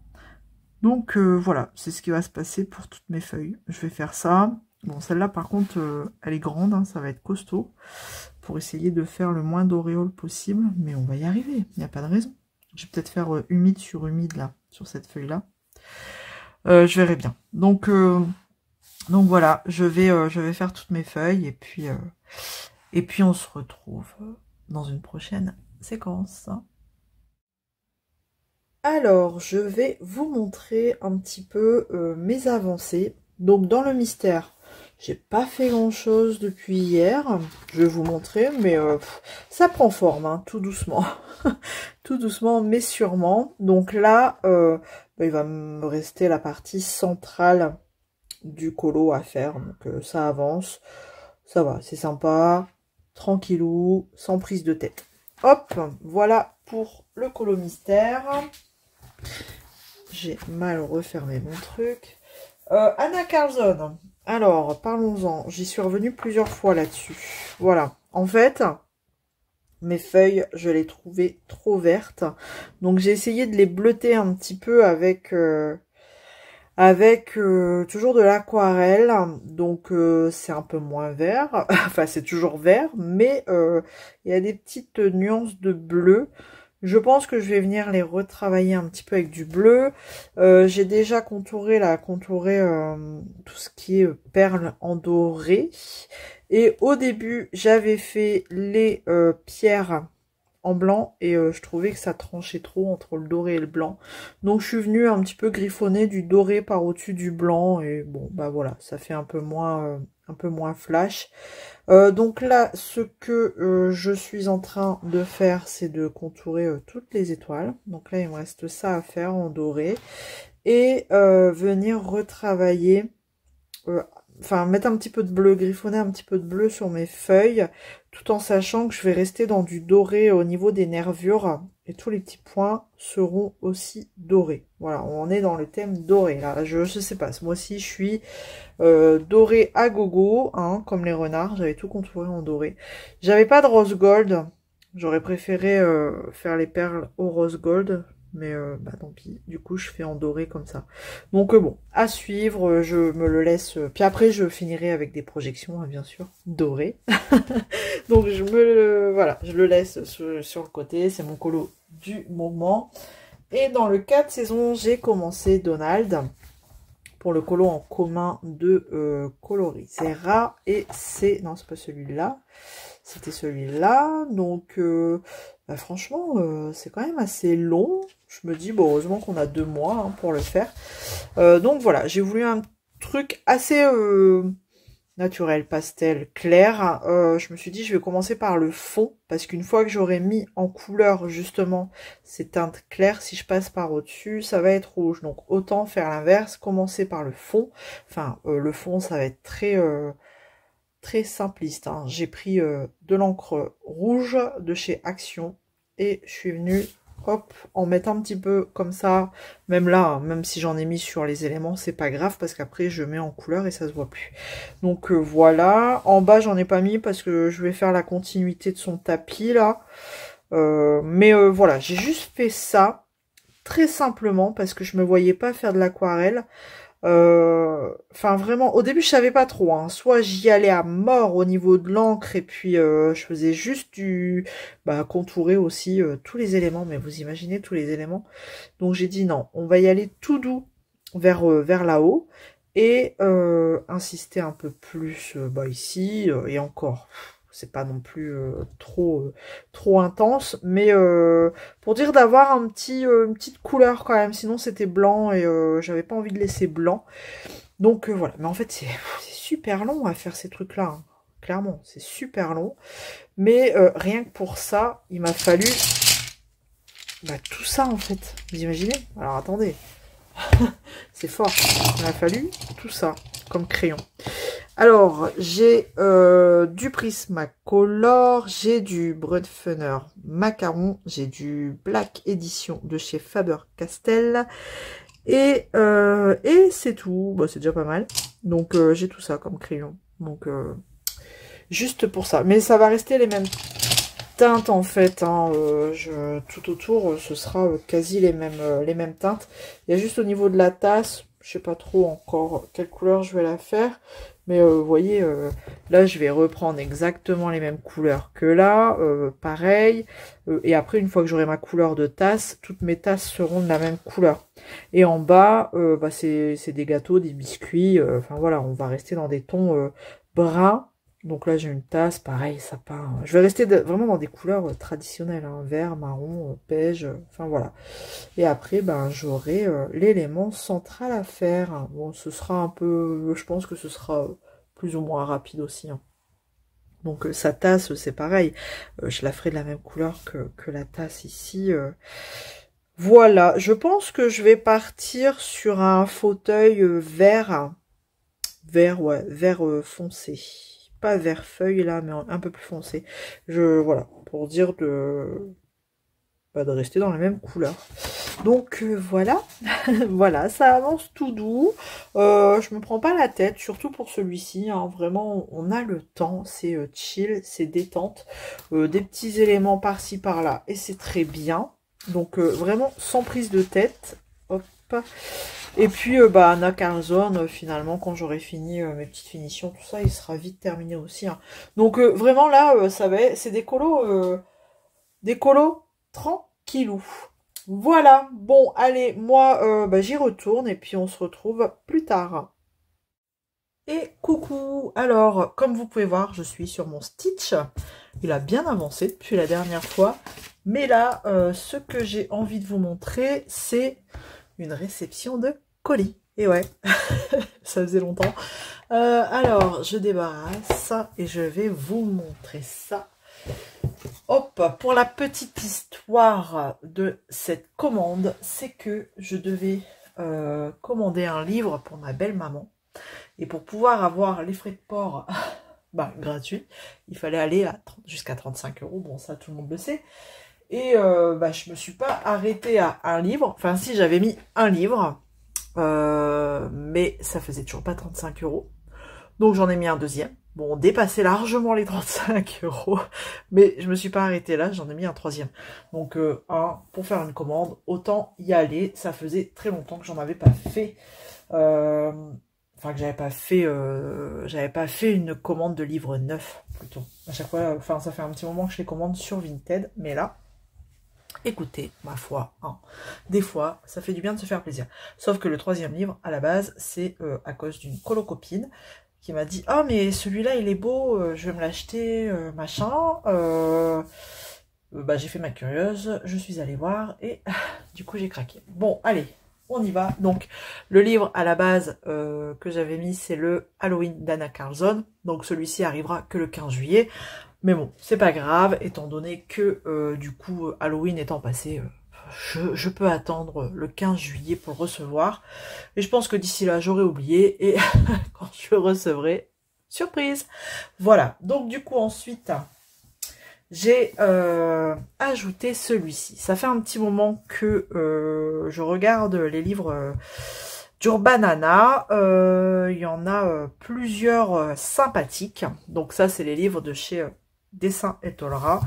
Donc voilà, c'est ce qui va se passer pour toutes mes feuilles. Je vais faire ça. Bon, celle-là, par contre, elle est grande, hein, ça va être costaud. Pour essayer de faire le moins d'auréoles possible. Mais on va y arriver, il n'y a pas de raison. Je vais peut-être faire humide sur humide, là, sur cette feuille-là. Je verrai bien. Donc voilà, je vais faire toutes mes feuilles. Et puis on se retrouve dans une prochaine séquence. Alors, je vais vous montrer un petit peu mes avancées. Donc, dans le mystère, j'ai pas fait grand-chose depuis hier. Je vais vous montrer, mais ça prend forme, hein, tout doucement. Tout doucement, mais sûrement. Donc là, il va me rester la partie centrale du colo à faire. Donc, ça avance. Ça va, c'est sympa. Tranquillou, sans prise de tête. Hop, voilà pour le colo mystère. J'ai mal refermé mon truc. Anna Carlson. Alors, parlons-en. J'y suis revenue plusieurs fois là-dessus. Voilà. En fait, mes feuilles, je les trouvais trop vertes. Donc, j'ai essayé de les bleuter un petit peu avec toujours de l'aquarelle. Donc, c'est un peu moins vert. Enfin, c'est toujours vert. Mais il y a des petites nuances de bleu. Je pense que je vais venir les retravailler un petit peu avec du bleu. J'ai déjà contouré tout ce qui est perles en doré. Et au début, j'avais fait les pierres en blanc et je trouvais que ça tranchait trop entre le doré et le blanc. Donc je suis venue un petit peu griffonner du doré par au-dessus du blanc et bon bah voilà, ça fait un peu moins flash. Donc là, ce que je suis en train de faire, c'est de contourer toutes les étoiles. Donc là, il me reste ça à faire en doré. Et venir retravailler, mettre un petit peu de bleu, griffonner un petit peu de bleu sur mes feuilles, tout en sachant que je vais rester dans du doré au niveau des nervures. Et tous les petits points seront aussi dorés. Voilà, on est dans le thème doré. Là, je sais pas, moi aussi je suis doré à gogo, hein, comme les renards. J'avais tout contouré en doré. J'avais pas de rose gold. J'aurais préféré faire les perles au rose gold. Mais bah tant pis, du coup je fais en doré comme ça. Donc bon, à suivre, je me le laisse. Puis après je finirai avec des projections, hein, bien sûr, dorées. Donc voilà, je le laisse sur le côté, c'est mon colo du moment. Et dans le 4 saisons, j'ai commencé Donald pour le colo en commun de coloris. C'est Ra et c'est... Non, c'est pas celui-là. C'était celui-là. Donc, bah, franchement, c'est quand même assez long. Je me dis, bon, heureusement qu'on a 2 mois hein, pour le faire. Donc voilà, j'ai voulu un truc assez... naturel, pastel, clair. Je me suis dit, je vais commencer par le fond, parce qu'une fois que j'aurai mis en couleur, justement, ces teintes claires, si je passe par au-dessus, ça va être rouge. Donc, autant faire l'inverse, commencer par le fond. Enfin, le fond, ça va être très simpliste. Hein. J'ai pris de l'encre rouge de chez Action, et je suis venue... Hop, en mettant un petit peu comme ça, même là, hein, même si j'en ai mis sur les éléments, c'est pas grave parce qu'après je mets en couleur et ça se voit plus. Donc voilà, en bas j'en ai pas mis parce que je vais faire la continuité de son tapis là. Mais voilà, j'ai juste fait ça très simplement parce que je me voyais pas faire de l'aquarelle. Enfin vraiment, au début je savais pas trop, hein. Soit j'y allais à mort au niveau de l'encre et puis je faisais juste du contourer aussi tous les éléments, mais vous imaginez tous les éléments. Donc j'ai dit non, on va y aller tout doux vers là-haut et insister un peu plus ici et encore. C'est pas non plus trop intense, mais pour dire d'avoir une petite couleur quand même, sinon c'était blanc et j'avais pas envie de laisser blanc. Donc voilà, mais en fait c'est super long à faire ces trucs-là, hein. Clairement, c'est super long. Mais rien que pour ça, il m'a fallu tout ça en fait, vous imaginez? Alors attendez, c'est fort, il m'a fallu tout ça comme crayon. Alors, j'ai du Prismacolor, j'ai du Brutfunner Macaron, j'ai du Black Edition de chez Faber-Castell, et c'est tout. Bah, c'est déjà pas mal. Donc, j'ai tout ça comme crayon. Donc, juste pour ça. Mais ça va rester les mêmes teintes, en fait. Hein. Tout autour, ce sera quasi les mêmes teintes. Il y a juste au niveau de la tasse, je sais pas trop encore quelle couleur je vais la faire. Mais vous voyez, là, je vais reprendre exactement les mêmes couleurs que là. Pareil. Et après, une fois que j'aurai ma couleur de tasse, toutes mes tasses seront de la même couleur. Et en bas, c'est des gâteaux, des biscuits. Enfin, voilà, on va rester dans des tons bruns. Donc là, j'ai une tasse, pareil, sapin. Je vais rester vraiment dans des couleurs traditionnelles. Hein, vert, marron, beige. Enfin, voilà. Et après, j'aurai l'élément central à faire. Bon, ce sera un peu... Je pense que ce sera plus ou moins rapide aussi. Hein. Donc, sa tasse, c'est pareil. Je la ferai de la même couleur que la tasse ici. Voilà. Je pense que je vais partir sur un fauteuil vert. Vert, ouais. Vert foncé. Pas vert feuille, là, mais un peu plus foncé. Voilà. Pour dire de rester dans la même couleur. Donc voilà, voilà, ça avance tout doux. Je me prends pas la tête, surtout pour celui-ci. Hein, vraiment, on a le temps, c'est chill, c'est détente. Des petits éléments par-ci par-là, et c'est très bien. Donc vraiment sans prise de tête. Hop. Et puis Anna Carzone, finalement, quand j'aurai fini mes petites finitions, tout ça, il sera vite terminé aussi. Hein. Donc vraiment là, c'est des colos tranquillou. Voilà, bon, allez, moi, j'y retourne et puis on se retrouve plus tard. Et coucou, alors, comme vous pouvez voir, je suis sur mon Stitch. Il a bien avancé depuis la dernière fois. Mais là, ce que j'ai envie de vous montrer, c'est une réception de colis. Et ouais, ça faisait longtemps. Alors, je débarrasse ça et je vais vous montrer ça. Hop, pour la petite histoire de cette commande, c'est que je devais commander un livre pour ma belle-maman. Et pour pouvoir avoir les frais de port gratuits, il fallait aller jusqu'à 35 €. Bon, ça, tout le monde le sait. Et je me suis pas arrêtée à un livre. Enfin si, j'avais mis un livre. Mais ça faisait toujours pas 35 €. Donc j'en ai mis un deuxième. Bon, on dépassait largement les 35 €. Mais je me suis pas arrêtée là, j'en ai mis un troisième. Donc pour faire une commande, autant y aller. Ça faisait très longtemps que j'en avais pas fait. Enfin que j'avais pas fait une commande de livre neuf plutôt. À chaque fois, enfin ça fait un petit moment que je les commande sur Vinted, mais là, écoutez, ma foi, hein, des fois, ça fait du bien de se faire plaisir. Sauf que le troisième livre, à la base, c'est à cause d'une colo-copine qui m'a dit « Ah, mais celui-là, il est beau, je vais me l'acheter, machin. » J'ai fait ma curieuse, je suis allée voir et du coup, j'ai craqué. Bon, allez, on y va. Donc, le livre, à la base, que j'avais mis, c'est le Halloween d'Anna Carlson. Donc, celui-ci arrivera que le 15 juillet. Mais bon, c'est pas grave, étant donné que, du coup, Halloween étant passé, je peux attendre le 15 juillet pour le recevoir. Et je pense que d'ici là, j'aurai oublié. Et quand je le recevrai, surprise. Voilà, donc du coup, ensuite, j'ai ajouté celui-ci. Ça fait un petit moment que je regarde les livres d'Urbanana. Il y en a plusieurs sympathiques. Donc ça, c'est les livres de chez Dessin et Tolera,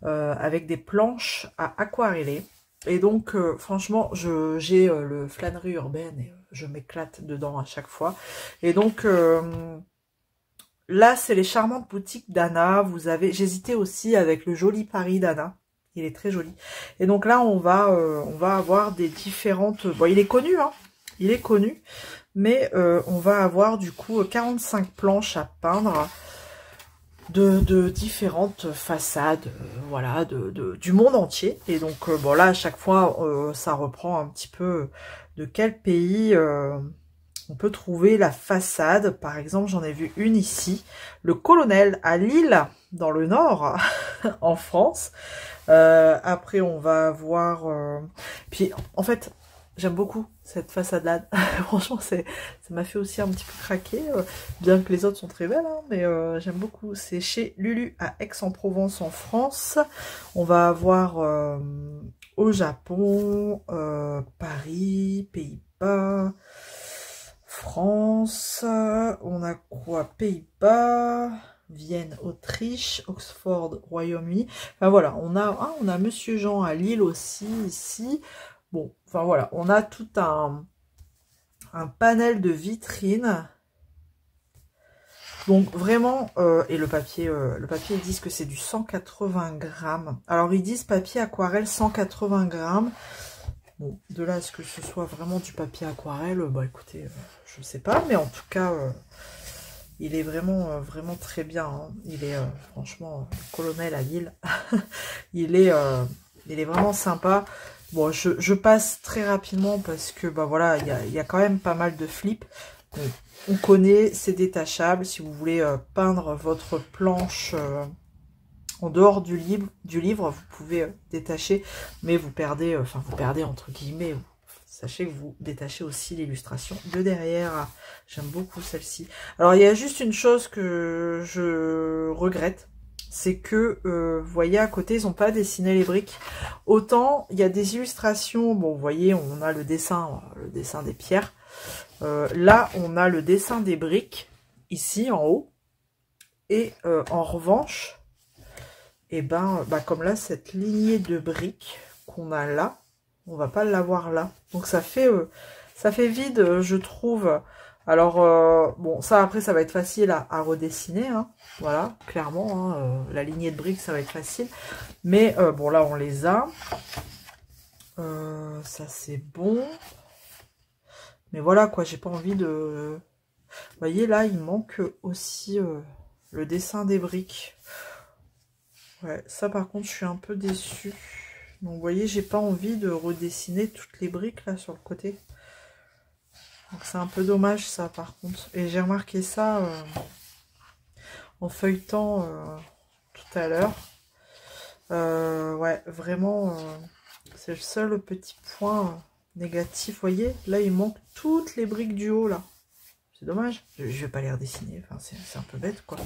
avec des planches à aquareller. Et donc, franchement, j'ai le flânerie urbaine et je m'éclate dedans à chaque fois. Et donc, là, c'est les charmantes boutiques d'Anna. Vous avez, j'hésitais aussi avec le joli Paris d'Anna. Il est très joli. Et donc là, on va avoir des différentes... Bon, il est connu, hein. Il est connu. Mais on va avoir du coup 45 planches à peindre de différentes façades, voilà, du monde entier. Et donc, bon là, à chaque fois, ça reprend un petit peu de quel pays on peut trouver la façade. Par exemple, j'en ai vu une ici, le Colonel à Lille, dans le Nord, en France. Après, on va avoir... Puis, en fait, j'aime beaucoup cette façade-là. Franchement, ça m'a fait aussi un petit peu craquer, bien que les autres sont très belles, hein, mais j'aime beaucoup. C'est chez Lulu à Aix-en-Provence, en France. On va avoir au Japon, Paris, Pays-Bas, France. On a quoi? Pays-Bas, Vienne, Autriche, Oxford, Royaume-Uni. Enfin voilà, on a Monsieur Jean à Lille aussi, ici. Bon, enfin voilà, on a tout un panel de vitrines. Donc vraiment, et le papier, ils disent que c'est du 180 grammes. Alors ils disent papier aquarelle 180 grammes. Bon, de là à ce que ce soit vraiment du papier aquarelle, bah écoutez, je sais pas, mais en tout cas, il est vraiment, vraiment très bien. Hein. Il est, franchement, Colonel à Lille, il est vraiment sympa. Bon, je passe très rapidement parce que, bah voilà, il y a quand même pas mal de flips. On connaît, c'est détachable. Si vous voulez peindre votre planche en dehors du livre, vous pouvez détacher, mais vous perdez, vous perdez entre guillemets. Sachez que vous détachez aussi l'illustration de derrière. J'aime beaucoup celle-ci. Alors, il y a juste une chose que je regrette. C'est que, vous voyez, à côté, ils n'ont pas dessiné les briques. Autant, il y a des illustrations. Bon, vous voyez, on a le dessin des pierres. Là, on a le dessin des briques, ici, en haut. Et en revanche, et comme là, cette lignée de briques qu'on a là, on va pas l'avoir là. Donc, ça fait vide, je trouve. Alors, bon, ça, après, ça va être facile à redessiner, hein. Voilà, clairement, hein, la lignée de briques, ça va être facile. Mais, bon, là, on les a. Ça, c'est bon. Mais voilà, quoi, j'ai pas envie de... Vous voyez, là, il manque aussi le dessin des briques. Ouais, ça, par contre, je suis un peu déçue. Donc, vous voyez, j'ai pas envie de redessiner toutes les briques, là, sur le côté. Donc c'est un peu dommage ça par contre. Et j'ai remarqué ça en feuilletant tout à l'heure. Ouais, vraiment, c'est le seul petit point négatif. Vous voyez, là il manque toutes les briques du haut là. C'est dommage. Je vais pas les redessiner. Enfin, c'est un peu bête quoi.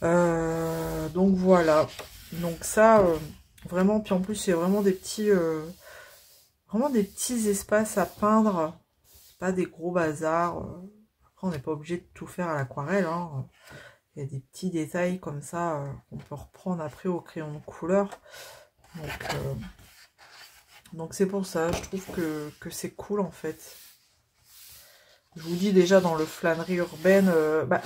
Donc voilà. Donc ça, Vraiment, puis en plus, c'est vraiment vraiment des petits espaces à peindre. C'est pas des gros bazars. Après, on n'est pas obligé de tout faire à l'aquarelle, hein. Il y a des petits détails comme ça qu'on peut reprendre après au crayon de couleur. Donc c'est pour ça, je trouve que c'est cool en fait. Je vous dis déjà dans le flânerie urbaine,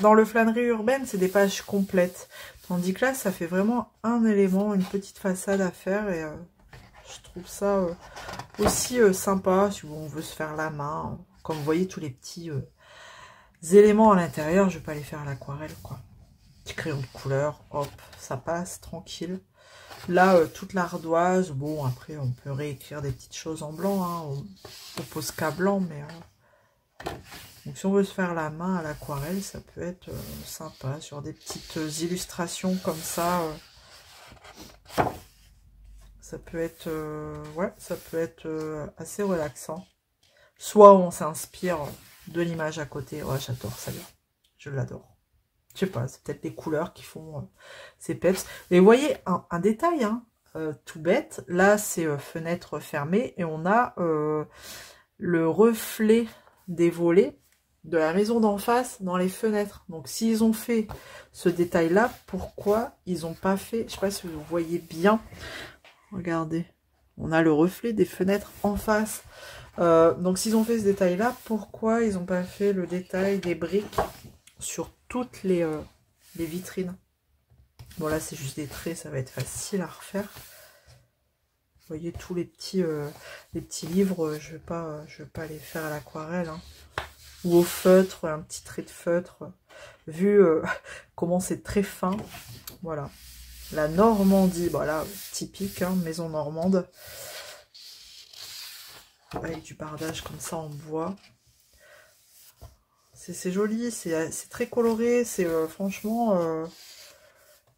dans le flânerie urbaine c'est des pages complètes. Tandis que là ça fait vraiment un élément, une petite façade à faire et je trouve ça aussi sympa si on veut se faire la main. Comme vous voyez tous les petits éléments à l'intérieur, je vais pas les faire à l'aquarelle quoi. Petit crayon de couleur, hop, ça passe tranquille. Là, toute l'ardoise, bon, après, on peut réécrire des petites choses en blanc, hein, au Posca blanc, mais... donc, si on veut se faire la main à l'aquarelle, ça peut être sympa, sur des petites illustrations comme ça. Ça peut être, ouais, ça peut être assez relaxant. Soit on s'inspire de l'image à côté. Ouais, j'adore ça, je l'adore. Je sais pas, c'est peut-être les couleurs qui font ces peps. Et vous voyez, un détail, hein, tout bête. Là, c'est fenêtre fermée et on a le reflet des volets de la maison d'en face dans les fenêtres. Donc, s'ils ont fait ce détail-là, pourquoi ils n'ont pas fait... Je sais pas si vous voyez bien. Regardez. On a le reflet des fenêtres en face. Donc, s'ils ont fait ce détail-là, pourquoi ils n'ont pas fait le détail des briques sur toutes les vitrines. Bon là c'est juste des traits, ça va être facile à refaire. Vous voyez tous les petits livres, je vais pas les faire à l'aquarelle, hein. Ou au feutre, un petit trait de feutre. Vu comment c'est très fin, voilà. La Normandie, voilà, typique, hein, maison normande. Avec du bardage comme ça en bois. C'est joli, c'est très coloré, c'est franchement...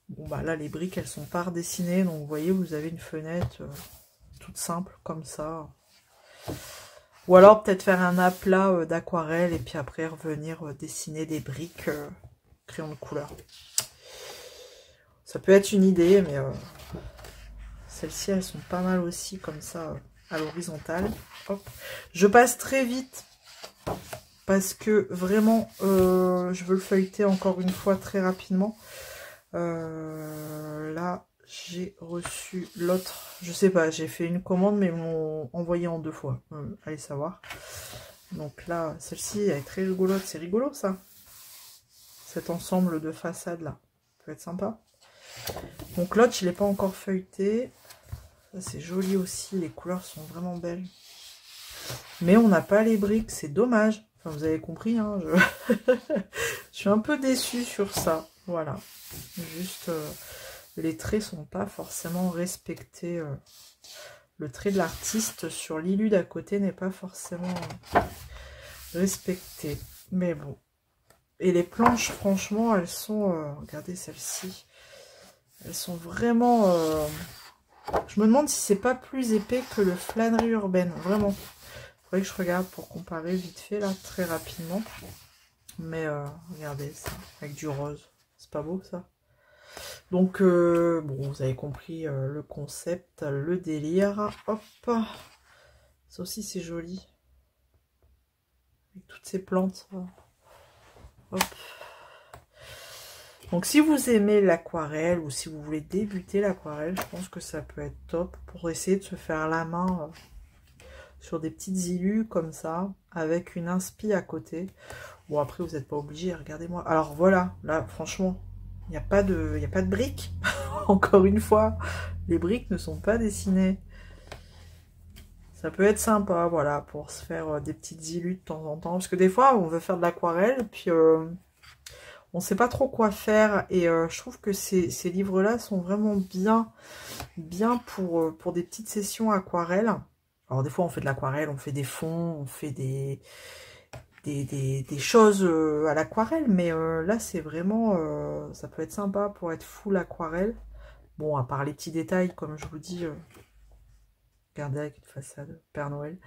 bon bah là les briques elles sont pas redessinées, donc vous voyez vous avez une fenêtre toute simple comme ça. Ou alors peut-être faire un aplat d'aquarelle et puis après revenir dessiner des briques crayon de couleur. Ça peut être une idée, mais celles-ci elles sont pas mal aussi comme ça à l'horizontale. Hop. Je passe très vite. Parce que vraiment, je veux le feuilleter encore une fois très rapidement. Là, j'ai reçu l'autre. Je sais pas, j'ai fait une commande, mais ils m'ont envoyé en 2 fois. Allez savoir. Donc là, celle-ci, elle est très rigolote. C'est rigolo, ça. Cet ensemble de façades, là. Ça peut être sympa. Donc l'autre, je ne l'ai pas encore feuilleté. Ça, c'est joli aussi. Les couleurs sont vraiment belles. Mais on n'a pas les briques. C'est dommage. Enfin, vous avez compris, hein, je suis un peu déçue sur ça. Voilà. Juste, les traits sont pas forcément respectés. Le trait de l'artiste sur l'illu d'à côté n'est pas forcément respecté. Mais bon. Et les planches, franchement, elles sont... regardez celle-ci. Elles sont vraiment... je me demande si c'est pas plus épais que le flânerie urbaine. Vraiment. Faudrait que je regarde pour comparer vite fait là, très rapidement. Mais regardez ça, avec du rose. C'est pas beau ça? Donc, bon, vous avez compris le concept, le délire. Hop. Ça aussi c'est joli. Avec toutes ces plantes. Hop. Donc si vous aimez l'aquarelle ou si vous voulez débuter l'aquarelle, je pense que ça peut être top pour essayer de se faire la main... sur des petites illus comme ça, avec une inspi à côté. Bon, après, vous n'êtes pas obligé, regardez-moi. Alors voilà, là, franchement, il n'y a pas de briques. Encore une fois, les briques ne sont pas dessinées. Ça peut être sympa, voilà, pour se faire des petites illus de temps en temps. Parce que des fois, on veut faire de l'aquarelle, puis on ne sait pas trop quoi faire. Et je trouve que ces livres-là sont vraiment bien pour des petites sessions aquarelles. Alors des fois on fait de l'aquarelle, on fait des fonds, on fait des choses à l'aquarelle, mais là c'est vraiment, ça peut être sympa pour être full aquarelle. Bon, à part les petits détails, comme je vous dis, regardez, avec une façade Père Noël,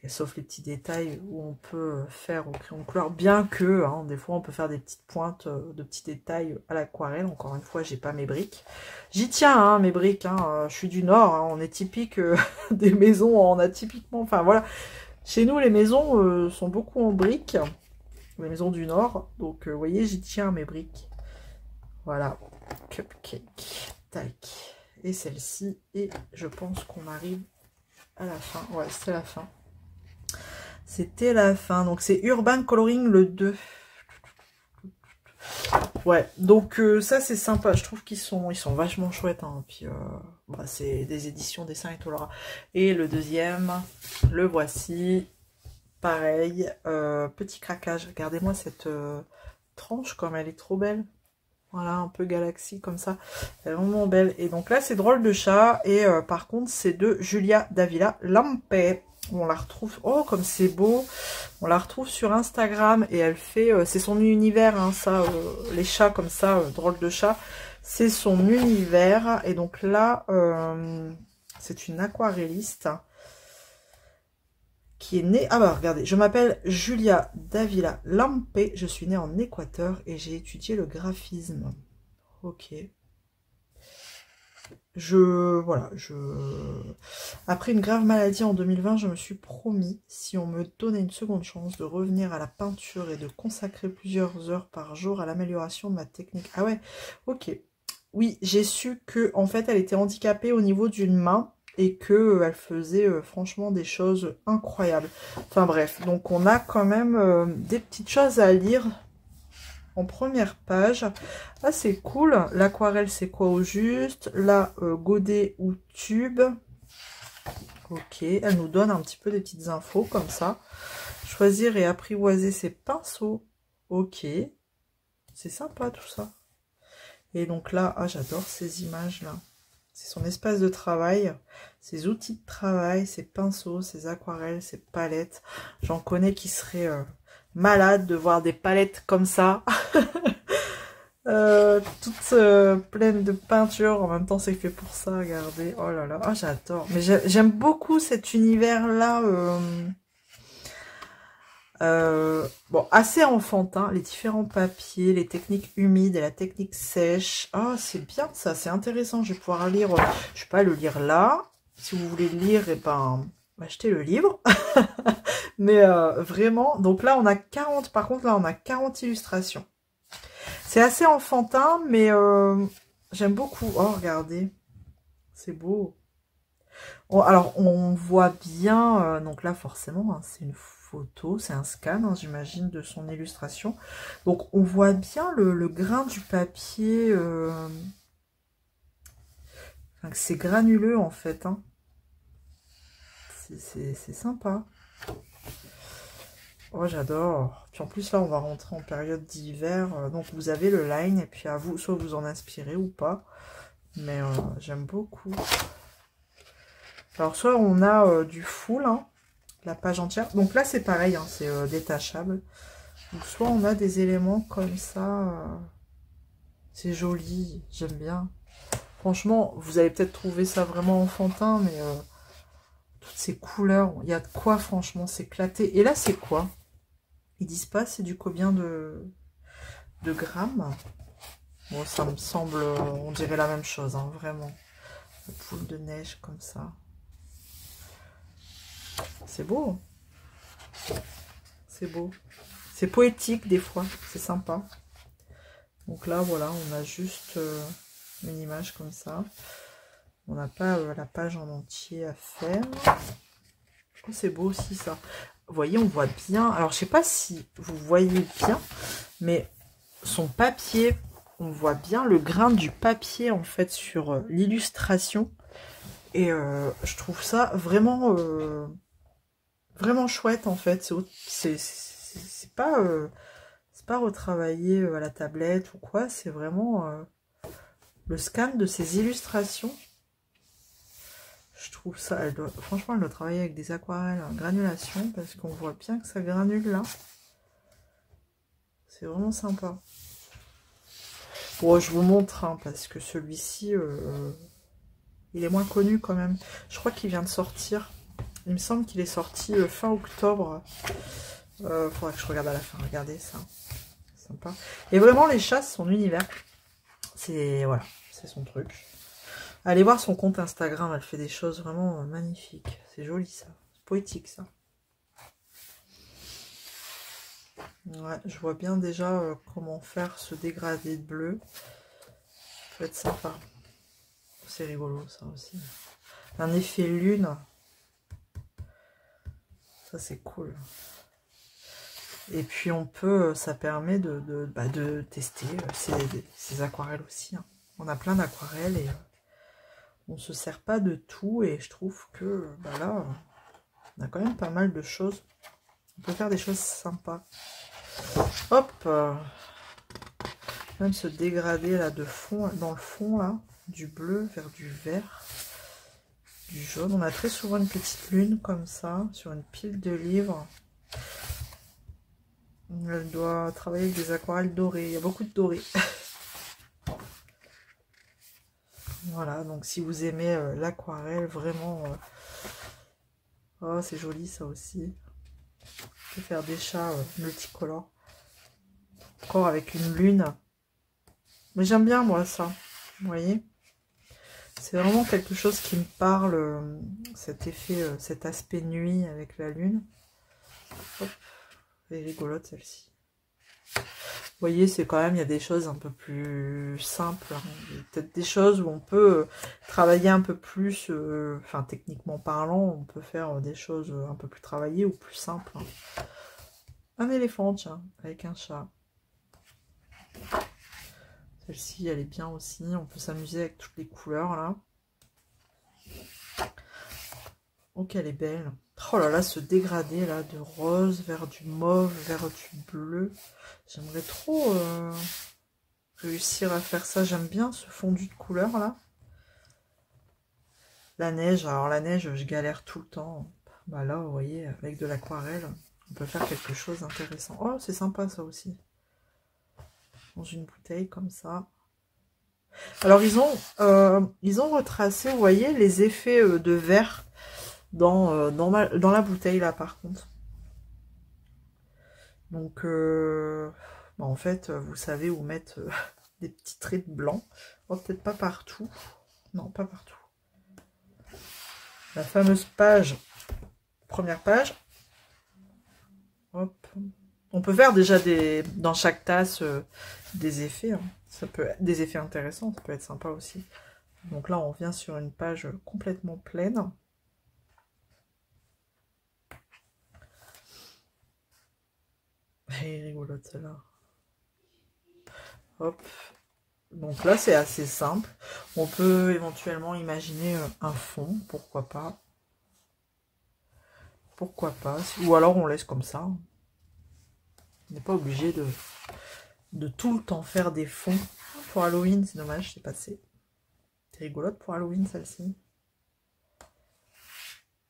sauf les petits détails où on peut faire au crayon de couleur, bien que hein, des fois on peut faire des petites pointes de petits détails à l'aquarelle. Encore une fois, j'ai pas mes briques, j'y tiens hein, mes briques, hein, je suis du Nord, hein, on est typique des maisons, on a typiquement, enfin voilà, chez nous les maisons sont beaucoup en briques, les maisons du Nord, donc vous voyez, j'y tiens mes briques. Voilà, cupcake, tac, et celle-ci, et je pense qu'on arrive à la fin. Ouais, c'était la fin. C'était la fin. Donc, c'est Urban Coloring le 2. Ouais, donc ça, c'est sympa. Je trouve qu'ils sont vachement chouettes. Hein. Puis, bah, c'est des éditions Dessin et Tolera. Et le deuxième, le voici. Pareil, petit craquage. Regardez-moi cette tranche, comme elle est trop belle. Voilà, un peu galaxie comme ça. Elle est vraiment belle. Et donc là, c'est Drôle de chat. Et par contre, c'est de Julia Davila Lampe. On la retrouve... Oh, comme c'est beau. On la retrouve sur Instagram. Et elle fait... c'est son univers, hein, ça. Les chats comme ça, Drôle de chat. C'est son univers. Et donc là, c'est une aquarelliste qui est née... Ah bah regardez, je m'appelle Julia Davila Lampe, je suis née en Équateur et j'ai étudié le graphisme. Ok. Après une grave maladie en 2020, je me suis promis, si on me donnait une seconde chance, de revenir à la peinture et de consacrer plusieurs heures par jour à l'amélioration de ma technique. Ah ouais, ok. Oui, j'ai su que en fait, elle était handicapée au niveau d'une main. Et que elle faisait franchement des choses incroyables. Enfin bref, donc on a quand même des petites choses à lire en première page. Ah, c'est cool. L'aquarelle, c'est quoi au juste? Là, godet ou tube. Ok, elle nous donne un petit peu des petites infos comme ça. Choisir et apprivoiser ses pinceaux. Ok, c'est sympa tout ça. Et donc là, ah, j'adore ces images-là. C'est son espace de travail, ses outils de travail, ses pinceaux, ses aquarelles, ses palettes. J'en connais qui seraient malades de voir des palettes comme ça. Toutes pleines de peinture. En même temps, c'est fait pour ça, regardez. Oh là là, oh, j'adore. Mais j'aime beaucoup cet univers-là. Bon, assez enfantin, les différents papiers, les techniques humides et la technique sèche. Ah, c'est bien ça, c'est intéressant. Je vais pouvoir lire, je vais pas le lire là. Si vous voulez le lire, et ben, achetez le livre. Mais vraiment, donc là, on a 40, par contre, là, on a 40 illustrations. C'est assez enfantin, mais j'aime beaucoup. Oh, regardez, c'est beau. Oh, alors, on voit bien, donc là, forcément, hein, c'est une photo, c'est un scan, hein, j'imagine, de son illustration. Donc, on voit bien le grain du papier. Enfin, c'est granuleux, en fait. Hein. C'est sympa. Oh, j'adore. Puis en plus, là, on va rentrer en période d'hiver. Donc, vous avez le line, et puis à vous, soit vous en inspirez ou pas. Mais j'aime beaucoup. Alors, soit on a du full, hein, la page entière. Donc là, c'est pareil, hein, c'est détachable. Donc, soit on a des éléments comme ça. C'est joli, j'aime bien. Franchement, vous allez peut-être trouver ça vraiment enfantin, mais toutes ces couleurs, il y a de quoi, franchement, s'éclater. Et là, c'est quoi? Ils disent pas, c'est du combien de grammes? Bon, ça me semble, on dirait la même chose, hein, vraiment. La poule de neige comme ça. C'est beau. C'est beau. C'est poétique des fois, c'est sympa. Donc là, voilà, on a juste une image comme ça. On n'a pas la page en entier à faire. Oh, c'est beau aussi ça. Vous voyez, on voit bien. Alors, je sais pas si vous voyez bien, mais son papier, on voit bien le grain du papier en fait sur l'illustration. Et je trouve ça vraiment... vraiment chouette en fait. C'est pas retravaillé à la tablette ou quoi, c'est vraiment le scan de ces illustrations. Je trouve ça, franchement elle doit travailler avec des aquarelles en granulation parce qu'on voit bien que ça granule là. C'est vraiment sympa. Bon, je vous montre hein, parce que celui-ci Il est moins connu quand même. Je crois qu'il vient de sortir. Il me semble qu'il est sorti fin octobre. Faudra que je regarde à la fin. Regardez ça. Sympa. Et vraiment, les chats, son univers. C'est voilà, c'est son truc. Allez voir son compte Instagram. Elle fait des choses vraiment magnifiques. C'est joli ça. C'est poétique ça. Ouais, je vois bien déjà comment faire ce dégradé de bleu. Ça peut être sympa. C'est rigolo ça aussi. Un effet lune. Ça c'est cool. Et puis on peut, ça permet de tester ces aquarelles aussi. Hein. On a plein d'aquarelles et on se sert pas de tout. Et je trouve que là, on a quand même pas mal de choses. On peut faire des choses sympas. Hop, même se dégrader là de fond, dans le fond là, du bleu vers du vert, du jaune. On a très souvent une petite lune comme ça sur une pile de livres. Elle doit travailler avec des aquarelles dorées. Il y a beaucoup de dorés. Voilà, donc si vous aimez l'aquarelle, vraiment, oh c'est joli ça aussi. On peut faire des chats multicolores. Encore avec une lune. Mais j'aime bien moi ça. Vous voyez? C'est vraiment quelque chose qui me parle. Cet effet, cet aspect nuit avec la lune. Hop. Elle est rigolote celle-ci. Vous voyez, c'est quand même, il y a des choses un peu plus simples. Hein. Peut-être des choses où on peut travailler un peu plus, enfin techniquement parlant, on peut faire des choses un peu plus travaillées ou plus simples. Hein. Un éléphant, tiens, avec un chat. Celle-ci, elle est bien aussi. On peut s'amuser avec toutes les couleurs, là. Oh, qu'elle est belle. Oh là là, ce dégradé, là, de rose vers du mauve, vers du bleu. J'aimerais trop réussir à faire ça. J'aime bien ce fondu de couleurs, là. La neige. Alors, la neige, je galère tout le temps. Bah là, vous voyez, avec de l'aquarelle, on peut faire quelque chose d'intéressant. Oh, c'est sympa, ça aussi. Dans une bouteille comme ça. Alors ils ont retracé, vous voyez, les effets de verre dans la bouteille là par contre. Donc en fait vous savez où mettre des petits traits de blanc. Oh, peut-être pas partout. Non, pas partout. La fameuse page, première page. Hop. On peut faire déjà dans chaque tasse des effets. Hein. Ça peut être des effets intéressants, ça peut être sympa aussi. Donc là, on vient sur une page complètement pleine. Elle est rigolote celle-là. Hop. Donc là, c'est assez simple. On peut éventuellement imaginer un fond, pourquoi pas. Pourquoi pas. Ou alors on laisse comme ça. On n'est pas obligé de tout le temps faire des fonds. Pour Halloween, c'est dommage, c'est passé. C'est rigolote pour Halloween, celle-ci.